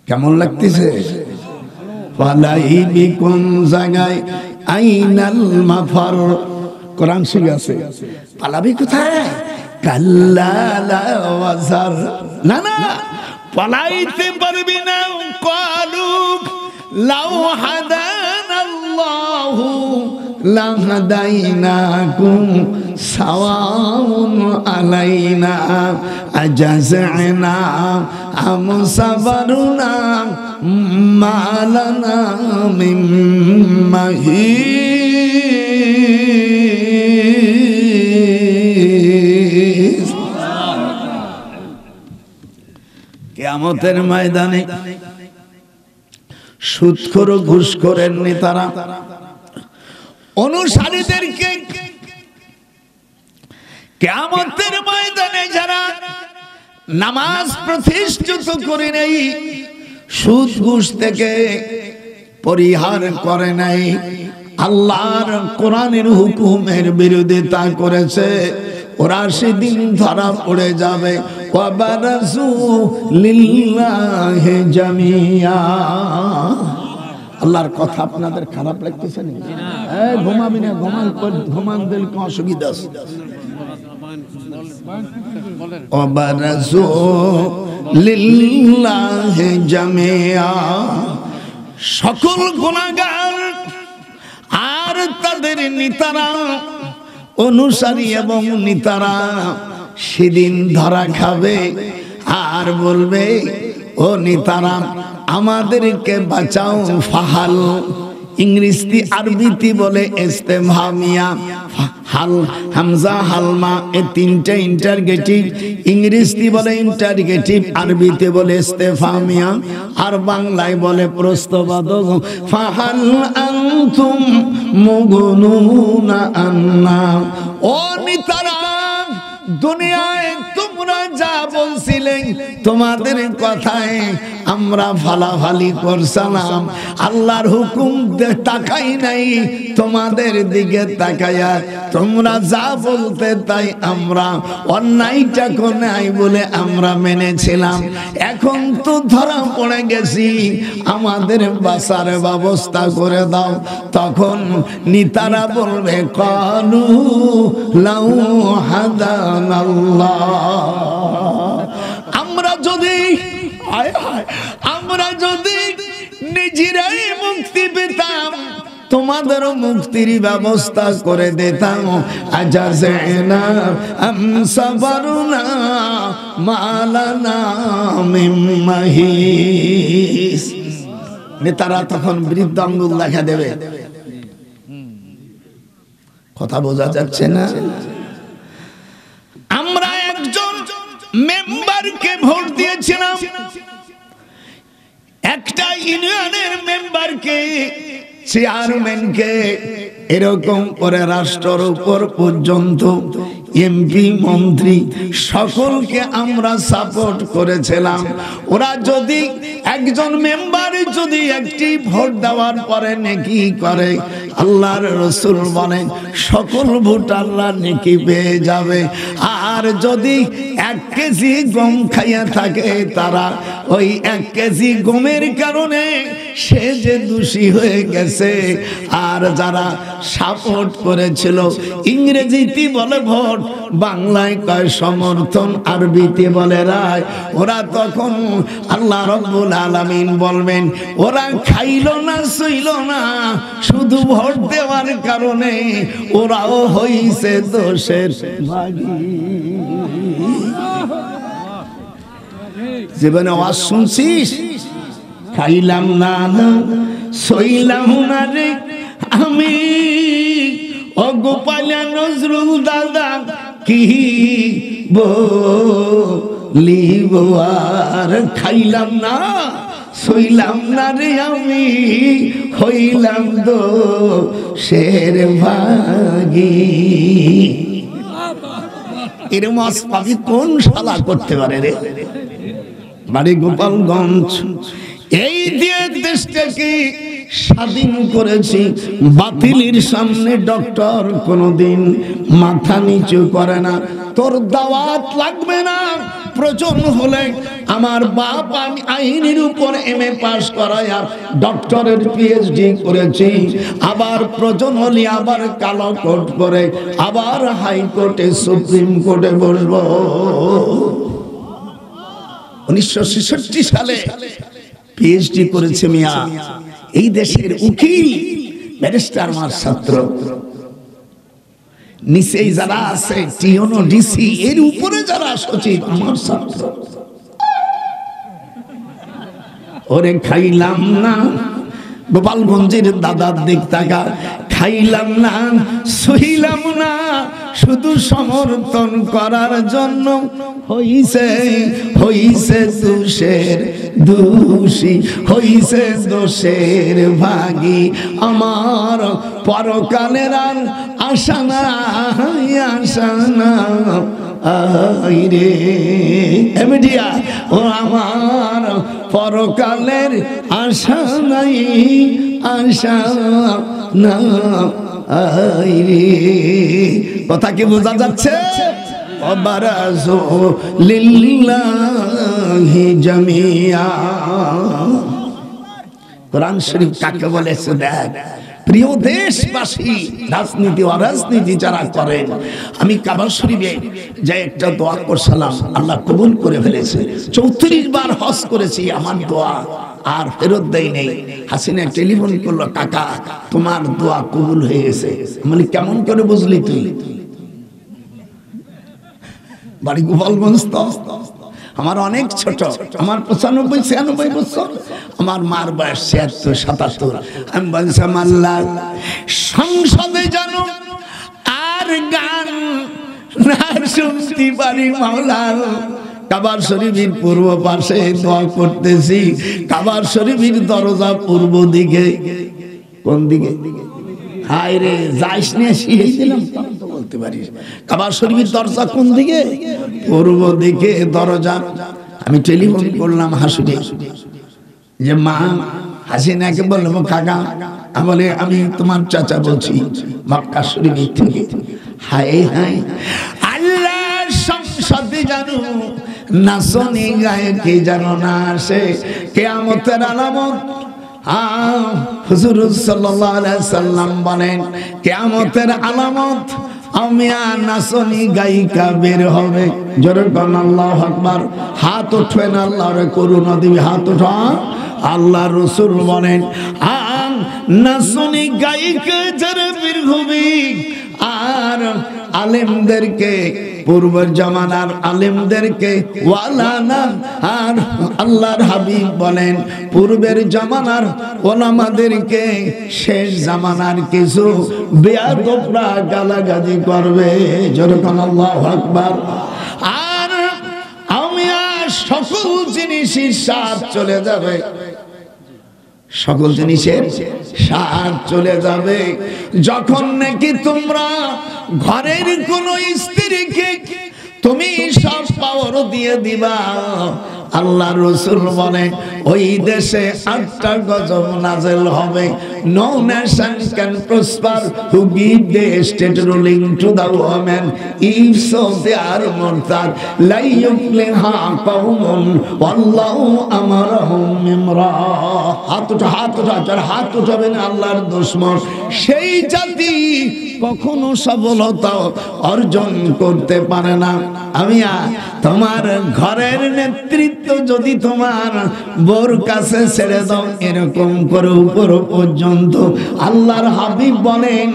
কেমন লাগতেছে? পালাইবি কোন জায়গায় আইনাল মাফার, কোরআন শিখে আছে। পালাবি কোথায়? কাল্লা লা ওয়াজার, না না পালাইতে পারবি না। কালু লাউ হাদানাল্লাহু লাহাদাইনাকুম সাওয়াউন আলাইনা আজাযনা আম সাবারনা মালানা মিন মাহিস। কিয়ামতের ময়দানে সুদখোর ঘুষখোরের নেতারা অনুসারীদেরকে কিয়ামতের ময়দানে যারা নামাজ প্রতিষ্ঠিত করে নেই, সুদ ঘুষ থেকে পরিহার করে নাই, আল্লাহর কোরআনের হুকুমের বিরোধিতা করেছে, ওরা সেদিন ধরা পড়ে যাবে। ওয়াবারাজু লিল্লাহি জামিয়া। আল্লাহর কথা আপনাদের খারাপ লাগতেছে না? এই ঘুমাবি না, ঘুমান দিল কি অসুবিধা আছে? ওয়াবারাজু লিল্লাহি জামিয়া। সকল গুনাহগার আর তাদের নেতারা, অনুসারী এবং নেতারা সেদিন ধরা খাবে আর বলবে, ও নেতারা আমাদেরকে বাঁচাও। ফাহাল ইংরেজি আরবিতে বলে ইস্তেফহামিয়া, হাল হামজা হালমা, এই তিনটা ইন্টারগেটিভ। ইংরেজি বলে ইন্টারগেটিভ, আরবিতে বলে ইস্তেফহামিয়া, আর বাংলায় বলে প্রশ্নবোধক। ফাহাল আনতুম মুগনুনা আন্না। ও নেতারা, দুনিয়ায় তোমরা যা বলছিলে তোমাদের কথায় আমরা ফালাফালি করছিলাম, আল্লাহর হুকুম তাকাই নাই তোমাদের দিকে তাকায়া, তোমরা যা বলতে তাই আমরা অন্যায়টা নাই বলে আমরা মেনেছিলাম। এখন তো ধরা পড়ে গেছি, আমাদের বাঁচার ব্যবস্থা করে দাও। তখন নেতারা বলবে, কালু লাউ হাদানাল্লাহ। আমরা যদি হায় হায়, আমরা যদি নিজেরাই মুক্তি পেতাম তোমাদের মুক্তির ব্যবস্থা করে দিতাম। আজাজনা আমসাবরুনা মালানা মিন মাহিস। নেতারা তখন বৃদ্ধ আঙ্গুল দেখা দেবে। কথা বোঝা যাচ্ছে না? আমরা একজন মেম্বারকে ভোট দিয়েছিলাম, একটা ইউনিয়নের মেম্বারকে, চেয়ারম্যানকে, এরকম করে রাষ্ট্রের উপর পর্যন্ত এমপি মন্ত্রী সকলকে আমরা সাপোর্ট করেছিলাম। ওরা যদি একজন মেম্বার যদি একটি ভোট দেওয়ার পরে নেকি করে, আল্লাহর রাসূল বলেন সকল ভোটাররা নেকি পেয়ে যাবে। আর যদি 1 কেজি গম খাইয়া থাকে, তারা ওই 1 কেজি গমের কারণে সে যে দোষী হয়ে গেছে। আর যারা সাপোর্ট করেছিল, ইংরেজিতে বলে ভোট, বাংলায় কয় সমর্থন, আরবিতে বলে রায়, ওরা তখন আল্লাহ রাব্বুল আলামিন বলবেন ওরা খাইলো না সইল না, শুধু ভোট দেওয়ার কারণে ওরাও হইছে দোষের ভাগী। জীবনে আওয়াজ শুনছিস? খাইলাম না না সইলাম না রে আমি, ও গোপালা নজরুল দাদা কি বলিব আর, খাইলাম না সইলাম না রে আমি, হইলাম দোষের ভাগী। এরম পাবি কোন শালা করতে পারে রে? বাড়ি গোপালগঞ্জ। এই দিয়ে দেশটাকে স্বাধীন করেছি। বাতিলের সামনে ডক্টর কোনদিন মাথা নিচু করে না। তোর দাওয়াত লাগবে না, প্রয়োজন হলে আমার বাপ আমি আইনের উপর MA পাস করায়া ডক্টরের PhD করেছি। আবার প্রয়োজন হলে আবার কালো কোট করে আবার হাইকোর্টে সুপ্রিম কোর্টে বসবো। 1966 সালে PhD করেছে মিয়া। এই দেশের উকিল ব্যারিস্টার আমার ছাত্র, নিচে যারা আছে টিওনো DC, এর উপরে যারা সচিব আমার ছাত্র। ওরে খাইলাম না, গোপালগঞ্জের দাদার দিক তাকা, খাইলাম না সইলাম না, শুধু সমর্থন করার জন্য হইছে হইছে দোষের দোষী, হইছে দোষের ভাগী। আমার পরকালের আর আশা না, আশা না আইরে এমিডিয়া, ও আমার পরকালের আশা নাই, আশা না আইরে। কথা কি বোঝা যাচ্ছে? ওয়াবারাজু লিল্লাহি জামিয়া। কোরআন শরীফ কাকে বলেছে দেখ। প্রিয় দেশবাসী, রাজনীতি অরাজনীতি যারা করেন, আমি কাবা শরীফে যে একটা দোয়া করছিলাম, আল্লাহ কবুল করে ফেলেছে। 34 বার হজ করেছি, আমার দোয়া আর ফেরত দেয় নেই। হাসিনা টেলিফোন করলো, কাকা তোমার দোয়া কবুল হয়ে গেছে। মানে কেমন করে বুঝলি তুই? বাড়ি গোপালগঞ্জ তো, আমার অনেক ছোট, আমার 95-96 বছর, আমার মার বয়স 76-77। আমি বলছিলাম আল্লাহ সংসদে জানো আর গান না শুনতে পারি মাওলা। কাবার শরীফের পূর্ব পাশে দোয়া করতেছি, কাবার শরীফের দরজা পূর্ব দিকে। কোন দিকে? হায় রে, যাইস নিয়ে শিখিয়ে দিলাম তো বলতে পারিস। কাবা শরীফের দরজা কোন দিকে? পূর্ব দিকে দরজা। আমি টেলিফোন করলাম হাসুকে, যে মা হাসিনাকে বলবো কাকা, বলে আমি তোমার চাচা বলছি মক্কা শরীফ থেকে। হায় হায়, আল্লাহ সংসদে জানো নাচনি গায়কে জানো না, সে কিয়ামতের আলামত। হুজুর সাল্লাল্লাহু আলাইহি সাল্লাম বলেন কিয়ামতের আলামত আমিয়া নাচনি গায়িকা বের হবে। জোরে বলেন আল্লাহু আকবার। হাত উঠবেন, আল্লাহর করুণা দিবে, হাত উঠা। আল্লাহ রাসূল বলেন নাচনি গায়িকা যারা বের হবে আর আলেমদেরকে, পূর্বের জামানার আলেমদেরকে ওয়ালানা, আর আল্লাহর হাবিব বলেন পূর্বের জামানার ওলামাদেরকে শেষ জামানার কিছু বেয়াদবরা গালাগালি করবে। যেরকম আল্লাহু আকবার। আর আমি সকল জিনিসের স্বাদ চলে যাবে, সকল জিনিসের স্বাদ চলে যাবে যখন নাকি তোমরা ঘরের কোন স্ত্রীকে তুমি সব পাওয়ার দিয়ে দিবা। আল্লাহ রাসূল বলে ওই দেশে 8টা গজব নাযিল হবে। No nation can prosper who give the state ruling to the woman, if so they are mortal. La yufliha qawmun wallahu amarahum mimra। হাত উঠাবেন আল্লাহর দুশমন। সেই জাতি কখনো সফলতা অর্জন করতে পারে না। আমি তোমার ঘরের নেতৃত্ব যদি তোমার বোর কাছে ছেড়ে দাও, এরকম করে উপর পর্যন্ত আল্লাহর হাবিব বলেন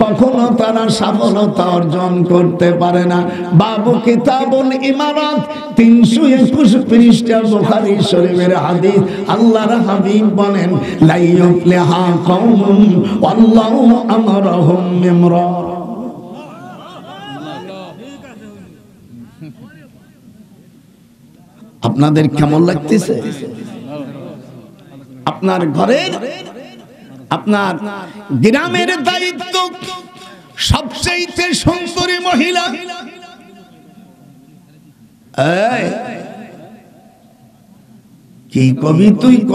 কখনো তারা সফলতা অর্জন করতে পারে না। বাবু কিতাবুল ইমারত 321 পৃষ্ঠা বুখারী শরীফের হাদিস। আল্লাহর হাবিব বলেন লা ইউফলিহা কওমুন ওয়াল্লাহু আমারহুম মিমরা। আপনাদের কেমন লাগতেছে? আপনার ঘরের, আপনার গ্রামের দায়িত্ব সবচেয়ে সুন্দরী মহিলা। কি কবি তুই ক?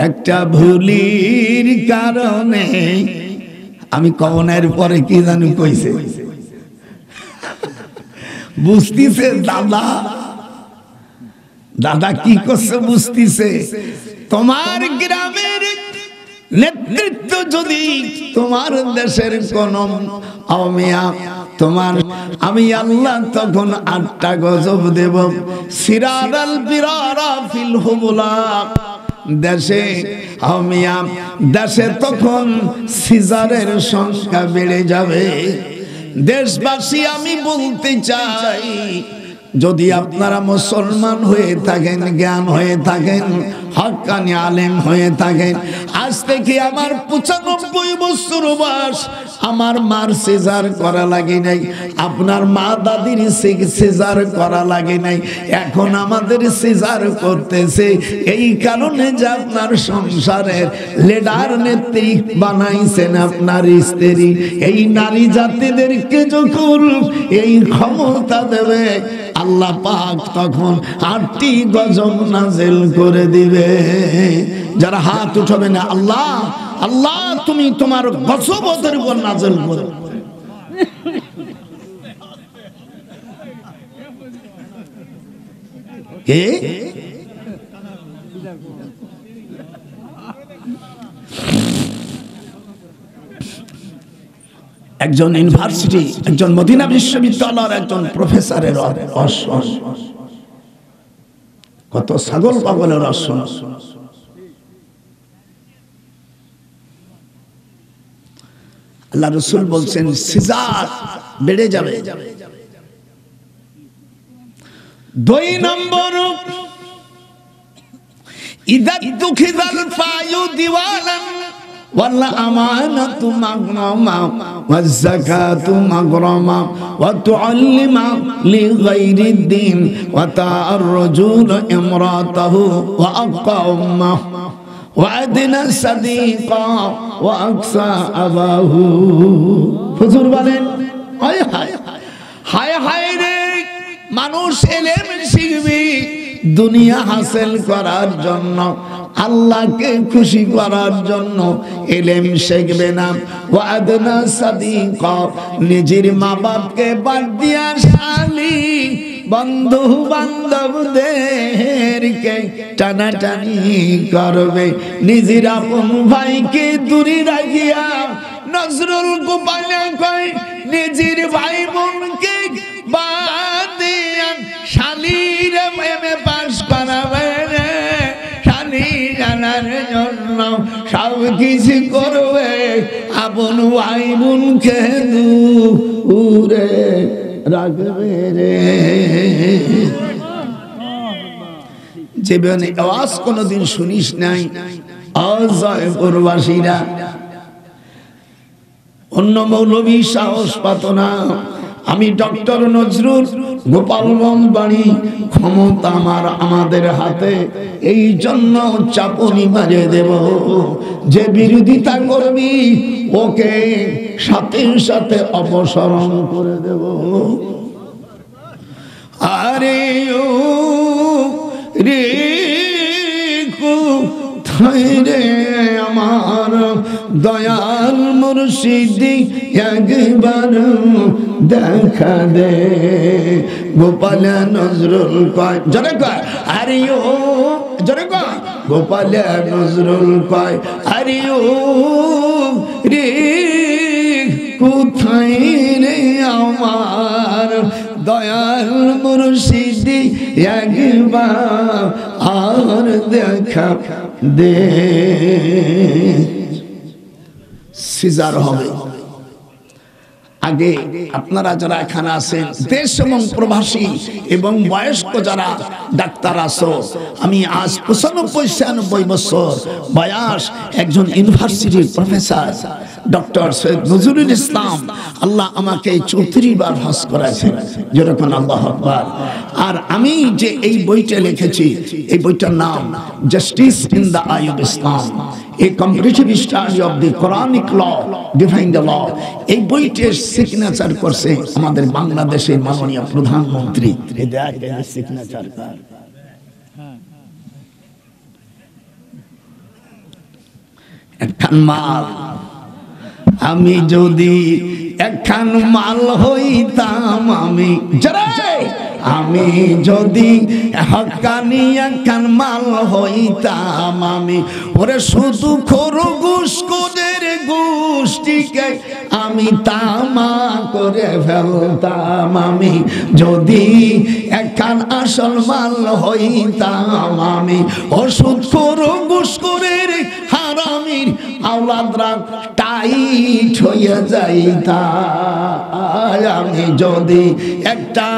একটা ভুলির কারণে আমি কওনের পরে কি জানি কইছে, বুঝতিছে দাদা, দাদা কি করছে বুঝতিছে। তোমার গ্রামের নেতৃত্ব যদি তোমার দেশের কোন আওমিয়া তোমার, আমি আল্লাহ তখন 8টা গজব দেব। সিরারাল বিরারা ফিল হুবলা, দেশে আওমিয়া দেশে তখন সিজারের সংখ্যা বেড়ে যাবে। দেশবাসী আমি বলতে চাই, যদি আপনারা মুসলমান হয়ে থাকেন, জ্ঞান হয়ে থাকেন, হক্কানি আলেম হয়ে থাকেন, আজ থেকে আমার 95 বছর বয়স, আমার মার সিজার করা লাগে নাই, আপনার মা দাদির সিজার করা লাগে নাই, এখন আমাদের সিজার করতেছে। এই কারণে যে আপনার সংসারের লিডার নেত্রী বানাইছেন আপনার স্ত্রী। এই নারী জাতিদেরকে যখন এই ক্ষমতা দেবে আল্লাহ পাক তখন 8টি গজব নাযিল করে দিবে। যারা হাত উঠাবে না, আল্লাহ আল্লাহ তুমি তোমার গজব ওদের উপর নাযিল করো। কে একজন ইউনিভার্সিটি, একজন মদিনা বিশ্ববিদ্যালয়ের একজন প্রফেসরের কত ছাগল পাগলের রসন। আল্লাহ রাসূল বলছেন সিজার বেড়ে যাবে। 2 নম্বর, ইদা দুখিজাল ফায়ু দিওয়ালান ওয়াল আমানাতু মাগরামা ওয়াজ যাকাতু মাগরামা ওয়া তুআল্লিমা লিগাইরিদ দ্বীন ওয়া তা'আর রাজুল ইমরাতাহু ওয়া আকাম্মা ওয়া আদনা সাদিকা ওয়া আকসা আবাহু। হুজুর বলেন হায় হায় হায় হায় রে, মানুষ ইলম শিখবে দুনিয়া হাসিল করার জন্য, আল্লাহকে খুশি করার জন্য ইলম শিখবে না। ওয়া আদনা সাদিকা, নিজের মা বাপকে বাদ দিয়া শালি বন্ধু বান্ধবদেরকে টানাটানি করবে, নিজের আপন ভাইকে দূরে রাখিয়া নজরুল গোপালে কয় নিজের ভাই বোনকে বাদে শালির এমএ পাস করাবে রে, শালি জানার জন্য সব কিছু করবে, আপন ভাই বোনকে দূরে রাখবে রে। জীবনে আওয়াজ কোনদিন শুনিস নাই অজয়পুরবাসীরা, অন্য মৌলবী সাহস পাত না। আমি ডক্টর নজরুল, গোপালগঞ্জ বাড়ি, ক্ষমতা আমাদের হাতে, এই জন্য চাপনি মারে দেব। যে বিরোধিতা করবি ওকে সাথে সাথে অপসারণ করে দেব। আরে ও রে কোথায় রে আমার দয়াল মুর্শিদি, একবার দেখা দে। গোপাল নজরুল কয়, জরে কয় আরে ও, জরে কয় গোপাল নজরুল কয় আরে ও রে কোথায় রে আমার দয়াল মুর্শিদি, একবার আর দেখা দে। সিজার হবে। আগে আপনারা যারা এখানে আছেন দেশ এবং প্রবাসী এবং বয়স্ক যারা ডাক্তার আছো, আমি আজ 95-96 বছর বয়স, একজন ইউনিভার্সিটির প্রফেসর ডক্টর সৈয়দ নজরুল ইসলাম, আল্লাহ আমাকে 34 বার হজ করাছেন, যেরকম আল্লাহু আকবার। আর আমি যে এই বইটা লিখেছি, এই বইটার নাম justice in the eye of Islam, a comparative study of the Quranic law define the law. এই বইটির সিগনেচার করছে আমাদের বাংলাদেশের মাননীয় প্রধানমন্ত্রী। সিগনেচার একখান মাল, আমি যদি একখান মাল হইতাম, আমি যদি হক্কানি একখান মাল হইতাম, আমি ওরে শুধু খরগোশ কোদের গোষ্ঠীকে আমি তামা করে ফেলতাম। আমি যদি একখান আসল মাল হইতাম, আমি ওষুধ খরগোশ কোদের হারামির আওলাদরা টাইট হয়ে যাইতাম। আমি যদি একটা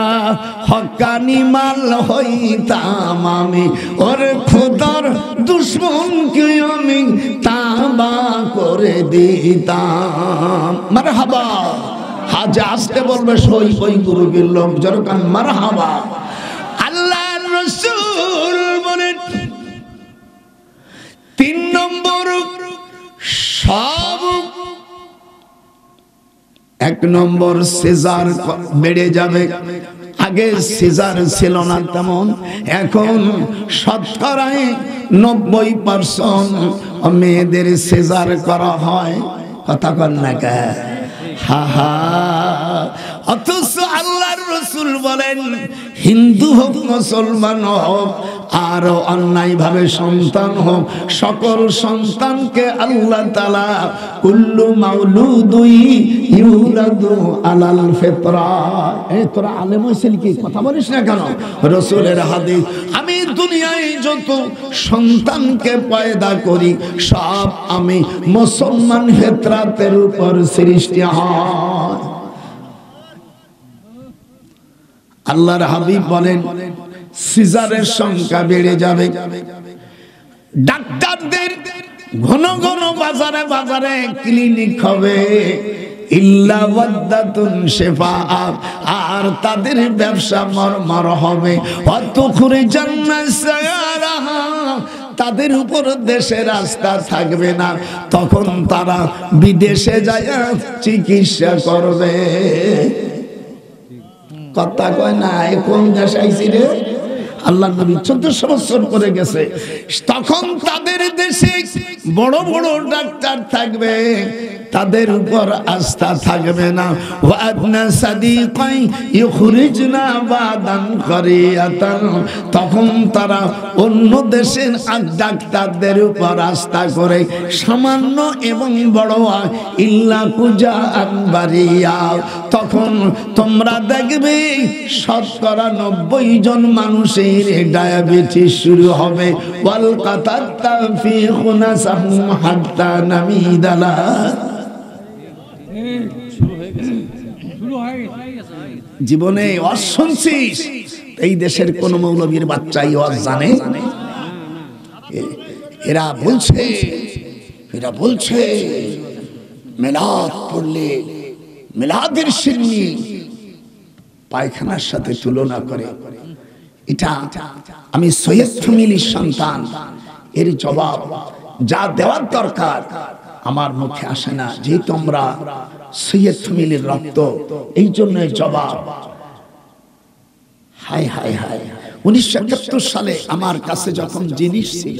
হক্কানি মাল হইতাম, আমি ওর খোদার দুশ্মনকে আমি তাবা করে দিতাম। মারহাবা, হাজে আসতে বলবে সই সই গুরুবীর লোক যেরকম মারহাবা। আল্লাহর রাসূল বলেন 3 নম্বর সব, 1 নম্বর সিজার বেড়ে যাবে। আগে সিজার ছিল না তেমন, এখন শতকরায় 90% মেয়েদের সিজার করা হয়। কথা কন না কে? হা হা। অথচ আল্লাহর রাসূল বলেন হিন্দু হোক মুসলমান হোক আর অন্যায় ভাবে সন্তান হোক, সকল সন্তানকে আল্লাহ তাআলা কুল্লু মাউলুদুই ইউলাদু আলাল ফিতরা। এই তোরা আলেম হইছিস কি কথা বলিস না কেন? রাসূলের হাদিস, আমি দুনিয়ায় যত সন্তানকে পয়দা করি সব আমি মুসলমান ফিতরাতের উপর সৃষ্টি হয়। আল্লাহর হাবিব বলেন সিজারের সংখ্যা বেড়ে যাবে। ডাক্তারদের ঘন ঘন বাজারে বাজারে ক্লিনিক হবে, ইল্লা ওয়াদাতুন শিফা, আর তাদের ব্যবসা মরমর হবে। অতখুরে জান্নাত সায়ারাহা, তাদের উপর দেশে রাস্তা থাকবে না, তখন তারা বিদেশে যায় চিকিৎসা করবে। কথা কয় না, কোন দেশ আইছি রে? আল্লাহ নবী 1400 বছর করে গেছে। তখন তাদের দেশে বড় বড় ডাক্তার থাকবে, তাদের উপর আস্থা থাকবে না। ওয়াদনা সাদিকাই ইখরিজনা বাদান করিয়াতান, তখন তারা অন্য দেশের ডাক্তারদের উপর আস্থা করে সামান্য এবং বড় ইল্লা কুজা আনবারিয়া, তখন তোমরা দেখবে শতকরা 90 জন মানুষের ডায়াবেটিস শুরু হবে। ওয়াল কাতাতা ফি খুনাসাহুম হাত্তা নামিদালা। জীবনে ওয়াজ শুনছিস? এই দেশের কোন মৌলবীর বাচ্চা এই ওয়াজ জানে? এরা বলছে মিলাদ পড়লে মিলাদের সিন্নি পায়খানার সাথে তুলনা করে। এটা আমি সৈয়দ ফ্যামিলির সন্তান, এর জবাব যা দেওয়ার দরকার আমার মুখে আসে না, যেহেতু আমরা সৈয়দ ফ্যামিলির রক্ত, এই জন্য জবাব। হায় হায় হায়, 1971 সালে আমার কাছে যখন জিনিস ছিল,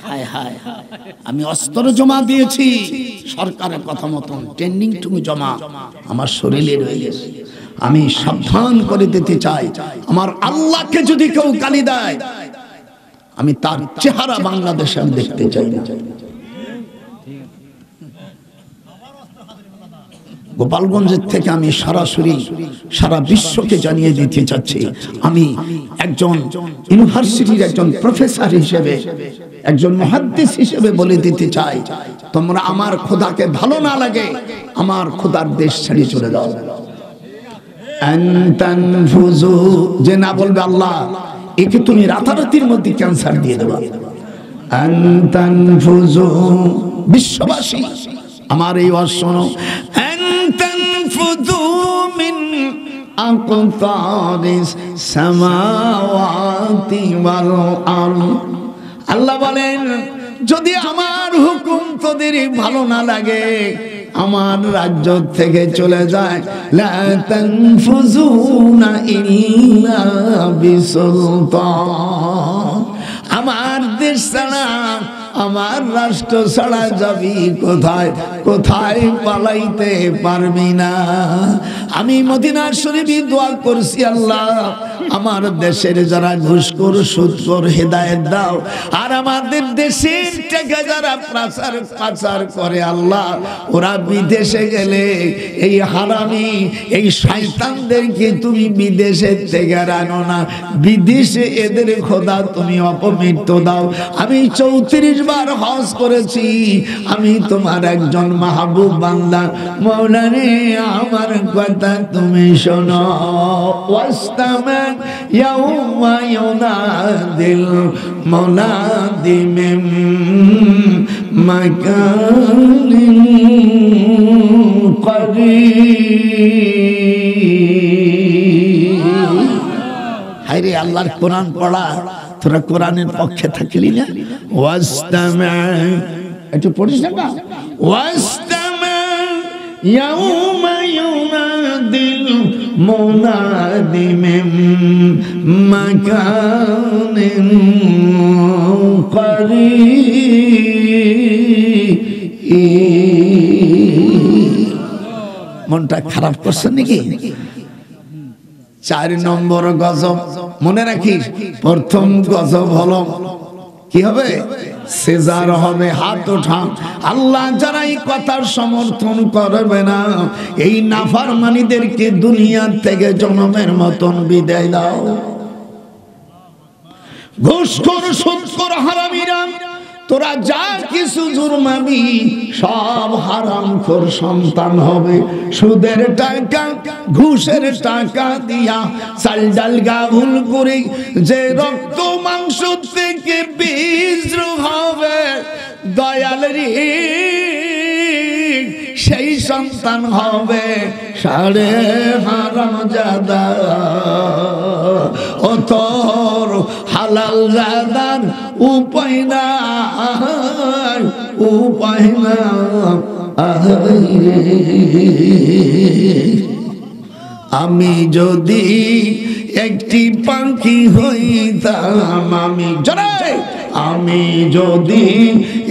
হায় হায়, আমি অস্ত্র জমা দিয়েছি সরকারের কথা মতন, ট্রেনিং টুকু জমা আমার শরীরে রয়ে গেছে। আমি সাবধান করে দিতে চাই, আমার আল্লাহকে যদি কেউ গালি দেয়, আমি তার চেহারা বাংলাদেশে দেখতে চাই না। গোপালগঞ্জের থেকে আমি সরাসরি সারা বিশ্বকে জানিয়ে দিতে চাচ্ছি, আমি একজন ইউনিভার্সিটির একজন প্রফেসর হিসেবে, একজন মুহাদ্দিস হিসেবে বলে দিতে চাই, তোমরা আমার খোদাকে ভালো না লাগে আমার খোদার দেশ ছেড়ে চলে যাও। যে না বলবে আল্লাহ, একে তুমি রাতারাতির মধ্যে ক্যান্সার দিয়ে দেবা। বিশ্ববাসী আমার এই ওয়াজ শোনো, আল্লাহ বলেন যদি আমার হুকুম তোদের ভালো না লাগে, আমার রাজ্য থেকে চলে যায়, লা তানফুজুনা ইল্লা বিসুলতান, আমার দেশ ছাড়া, আমার রাষ্ট্র ছাড়া যাবি কোথায়? কোথায় পালাইতে পারবি না। আমি মদিনা শরীফে দোয়া করছি, আল্লাহ আমার দেশের যারা ঘুষখোর সুদখোর হেদায়েত দাও, আর আমাদের দেশের টাকা যারা পাচার করে আল্লাহ, ওরা বিদেশে গেলে এই হারামি এই শয়তানদেরকে তুমি বিদেশের থেকে আনো না, বিদেশে এদের খোদা তুমি অপমৃত্যু দাও। আমি 34 বার হজ করেছি, আমি তোমার একজন মাহবুব বান্দা, মাওলা রে আমার কথা তুমি শোনো। ওয়াস্তামা ইয়াউমা ইউনাদিল মুনাদি মিন মাকানিন করিব। হায়রে আল্লাহর কোরআন পড়া, তোরা কোরআনের পক্ষে থাকলি না। ওয়াস্তামা, একটু পড়িস না। ওয়াস্তামা ইয়াউমা ইউনাদিল মুনাদি মিন মাকানিন করিব। মনটা খারাপ করছে নাকি? 4 নম্বর গজব মনে রাখিস, প্রথম গজব হলো কি হবে? সেজার হবে, হাত ওঠা। আল্লাহ যারা এই কথার সমর্থন করবে না, এই নাফরমানীদেরকে দুনিয়া থেকে জনমের মতন বিদায় দাও। ঘুষখোর সুদখোর হারামিরা, তোরা যা কিছু জুরমাবি সব হারামখোর সন্তান হবে। সুদের টাকা ঘুষের টাকা দিয়া চাল ডাল গাভুল করে যে রক্ত মাংস থেকে বীজ হবে, দয়াল রে সেই সন্তান হবে সাড়ে হারামজাদা। ও তোর হালাল জাদার উপায় নাই, উপায় না। আমি যদি একটি পাখি হইতাম, আমি যদি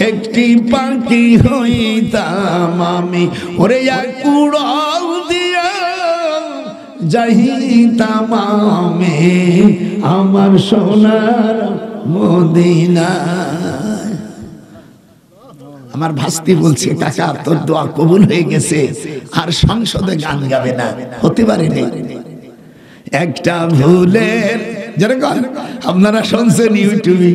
একটি পাখি হইতাম, আমি ওরে এক উড়াল দিয়া যাইতাম আমি আমার সোনার মদিনা। আমার ভাস্তি বলছে, কাকা তোর দোয়া কবুল হয়ে গেছে, আর সংসদে গান গাবে না, হতে পারে না। একটা ভুলের, যেরকম আপনারা শুনছেন ইউটিউবে,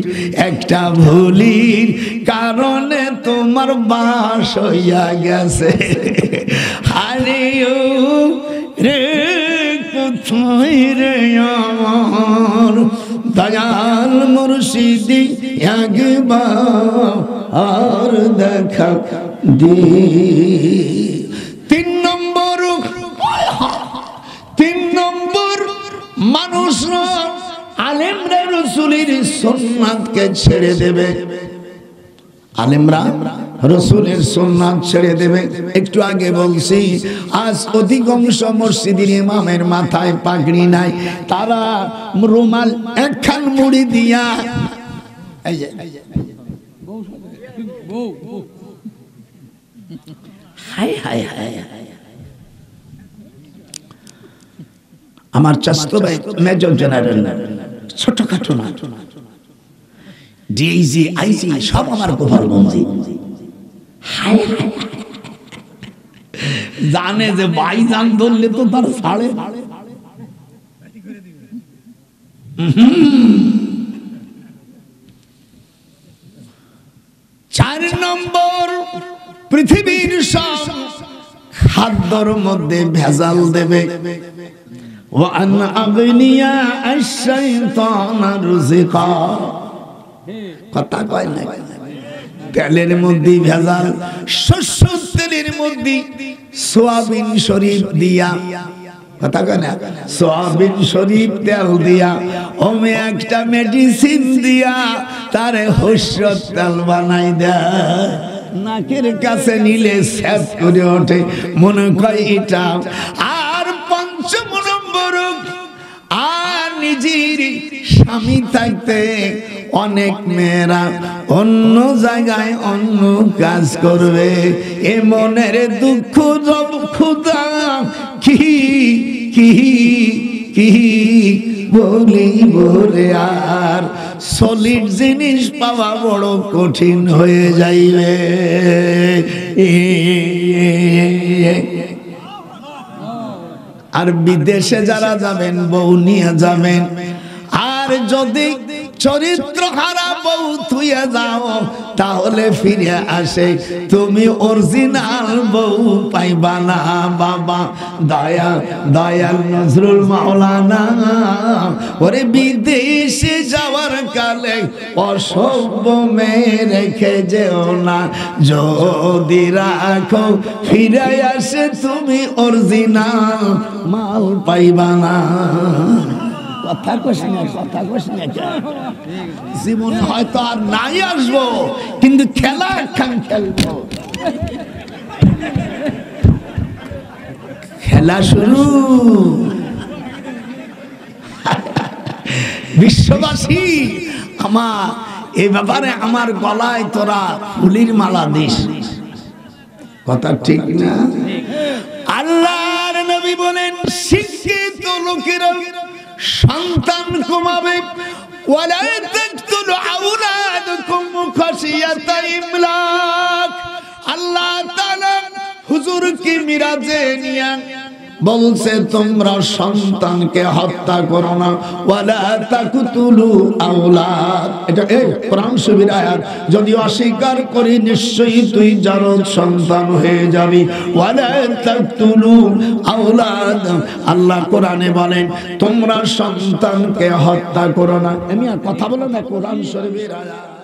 একটা ভুলির কারণে তোমার বাস হইয়া গেছে। হারিও রে কোথায় রে আমার দয়াল মুর্শিদি, একবার আর দেখা দি। তিন নম্বর মানুষরা আলেমরা রাসূলের সুন্নাতকে ছেড়ে দেবে, আলেমরা রাসূলের সুন্নাত ছেড়ে দেবে। একটু আগে বলছি, আজ অধিকাংশ মসজিদের ইমামের মাথায় পাগড়ি নাই, তারা রুমাল একখান মুড়ি দিয়া, এই যে হায় হায় হায়, আমার চাচতো ভাই মেজর জেনারেল, ছোটখাটো না, ডিআইজি আইজি সব আমার গোপালগঞ্জে। হায় হায়, জানে যে ভাইজান ধরলে তো তার ছাড়ে। 4 নম্বর, পৃথিবীর সব খাদ্যর মধ্যে ভেজাল দেবে। ওয়ান আগনিয়া আশ-শাইতান রুজিকা, কথা কয় না, তেলের মধ্যে ভেজাল, শস্য তেলের মধ্যে সোয়াবিন শরীফ দিয়া, কথা কয় না, সোয়াবিন শরীফ তেল দিয়া, ওমে একটা মেডিসিন দিয়া তারে হস্যর তেল বানাই দেয়। নাকের কাছে নিলে স্যাপ করে ওঠে, মনে হয় এটা। আর 5 নম্বর, আর নিজের স্বামী থাকতে অনেক মেয়েরা অন্য জায়গায় অন্য কাজ করবে, এ মনের দুঃখ ক্ষুধা কি কি কি বলি বলে, আর সলিড জিনিস পাওয়া বড় কঠিন হয়ে যাইবে। আর বিদেশে যারা যাবেন বউ নিয়ে যাবেন, আর যদি চরিত্র হারা বউ থুয়ে যাও, তাহলে ফিরে আসে তুমি অরিজিনাল বউ পাইবা না। বাবা দয়াল নজরুল মাওলানা, ওরে বিদেশে যাওয়ার কালে অসভ্য মেয়ে রেখে যেও না, যদি রাখো ফিরে আসে তুমি অরিজিনাল মাল পাইবা না। কথা কইস না, কথা কইস না, জীবনে হয়তো আর নাই আসবো, কিন্তু খেলা একখান খেলবো। খেলা শুরু। বিশ্ববাসী আমার এই ব্যাপারে আমার গলায় তোরা ফুলির মালা দিস, কথা ঠিক না? আল্লাহর নবী বলেন, শিক্ষিত লোকেরা সন্তান কমাবে, ওয়ালা তাকতুলু আওলাদাকুম খাশিয়াতা ইমলাক। আল্লাহ তাআলা হুজুরকে মিরাজে নিয়া বলছে, তোমরা সন্তানকে হত্যা করো না, ওয়ালা তাকতুলু আওলাদ। এটা কোরআন শরীফের আয়াত। যদি অস্বীকার করি নিশ্চয়ই তুই জারদ সন্তান হয়ে যাবি। ওয়ালা তাকতুলু আওলাদ, আল্লাহ কোরআনে বলেন তোমরা সন্তানকে হত্যা করো না। আমি আর কথা বলো না, কোরআন শরীফের আয়াত।